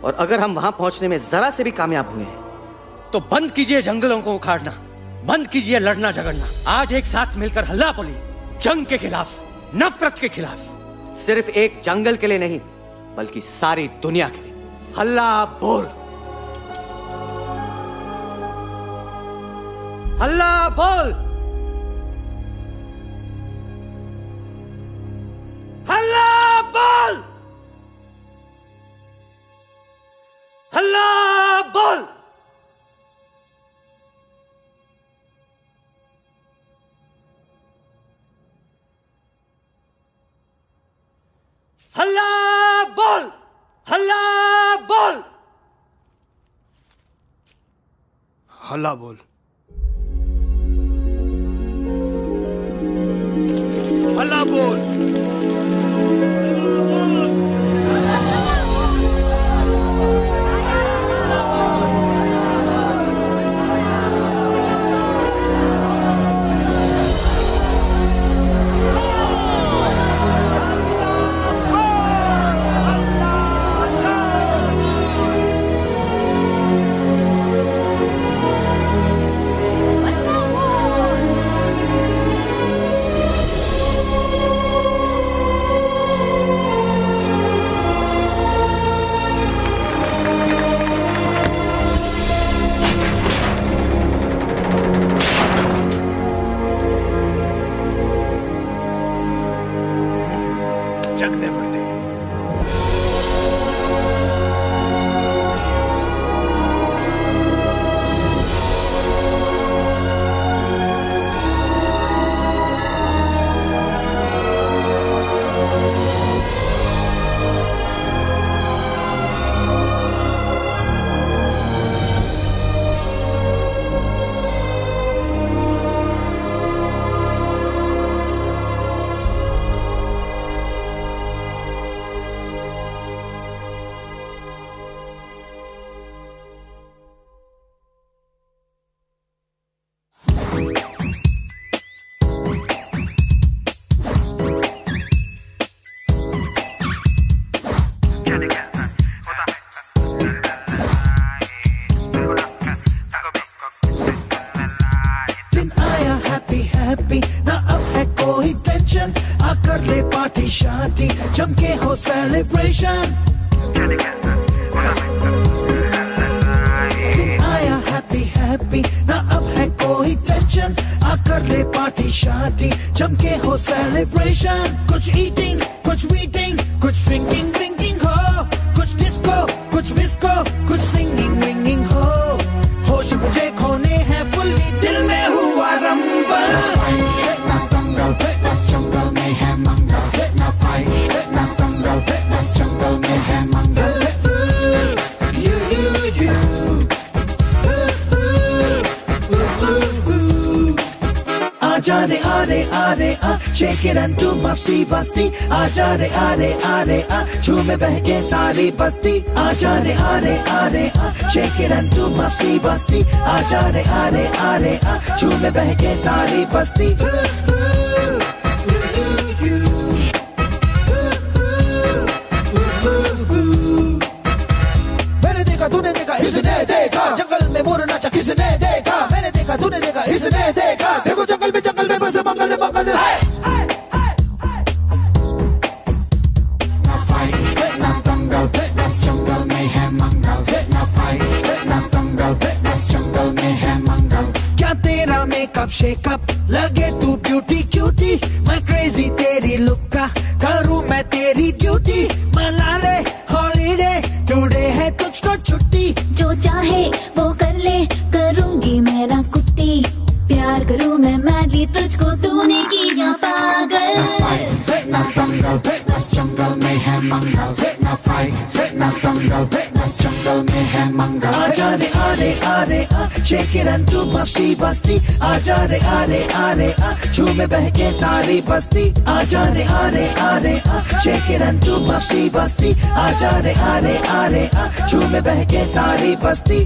और अगर हम वहां पहुंचने में जरा से भी कामयाब हुए हैं तो बंद कीजिए जंगलों को उखाड़ना, बंद कीजिए लड़ना झगड़ना। आज एक साथ मिलकर हल्ला बोलिए, जंग के खिलाफ, नफरत के खिलाफ। सिर्फ एक जंगल के लिए नहीं, बल्कि सारी दुनिया के लिए। हल्ला बोल, हल्ला बोल, हल्ला बोल, हल्ला बोल। हल्ला बोल, हल्ला बोल, हल्ला बोल, हल्ला बोल। चमके हो सेलिब्रेशन, आया हैप्पी हैप्पी ना अब है कोई टेंशन, आकर ले पार्टी शादी चमके हो सेलिब्रेशन। कुछ ईटिंग, कुछ वीटिंग, कुछ ड्रिंकिंग ड्रिंकिंग हो, कुछ डिस्को, कुछ विस्को, कुछ सिंगिंग रिंगिंग हो। होश मुझे खोने हैं फुल्ली, दिल में हुआ रंबल। जंगल में है मंगल, ना फाइट ना दंगल, बस जंगल में है मंगल। आजा रे आरे आरे आ, shake it and do मस्ती बस्ती। आजा रे आरे आरे आ, झूमे बहके सारी बस्ती। आजा रे आरे आरे आ, shake it and do मस्ती बस्ती। आजा रे आरे आरे आ, झूमे बहके सारी बस्ती। तूने देखा इसने देखा, जंगल में मोर नाचा किसने देखा। मैंने देखा तूने देखा इसने देखा, देखो जंगल में बस मंगल मंगल। ना फाइट ना दंगल, बस जंगल में है मंगल। ना फाइट ना दंगल, बस जंगल में है मंगल। क्या तेरा मेकअप शेकअप लगे तू ब्यूटी क्यूटी, मैं क्रेजी तेरी लुक का करूँ मैं तेरी ड्यूटी। मना ले हॉलीडे टुडे है तुझको छुट्टी, जो चाहे वो कर ले करूंगी मेरा कुत्ती। प्यार करूँ मैं मैडली तुझको, तूने किया पागल। ना दंगल बस जंगल में है मंगल। ना फाइट ना दंगल बस जंगल में है मंगल। आजा रे आरे आरे आ, shake it and do मस्ती बस्ती। आजा रे आरे आरे आ, झूमे बहके सारी बस्ती। आजा रे आरे आरे आ, shake it and do मस्ती बस्ती। आजा रे आरे आरे आ, झूमे बहके सारी बस्ती।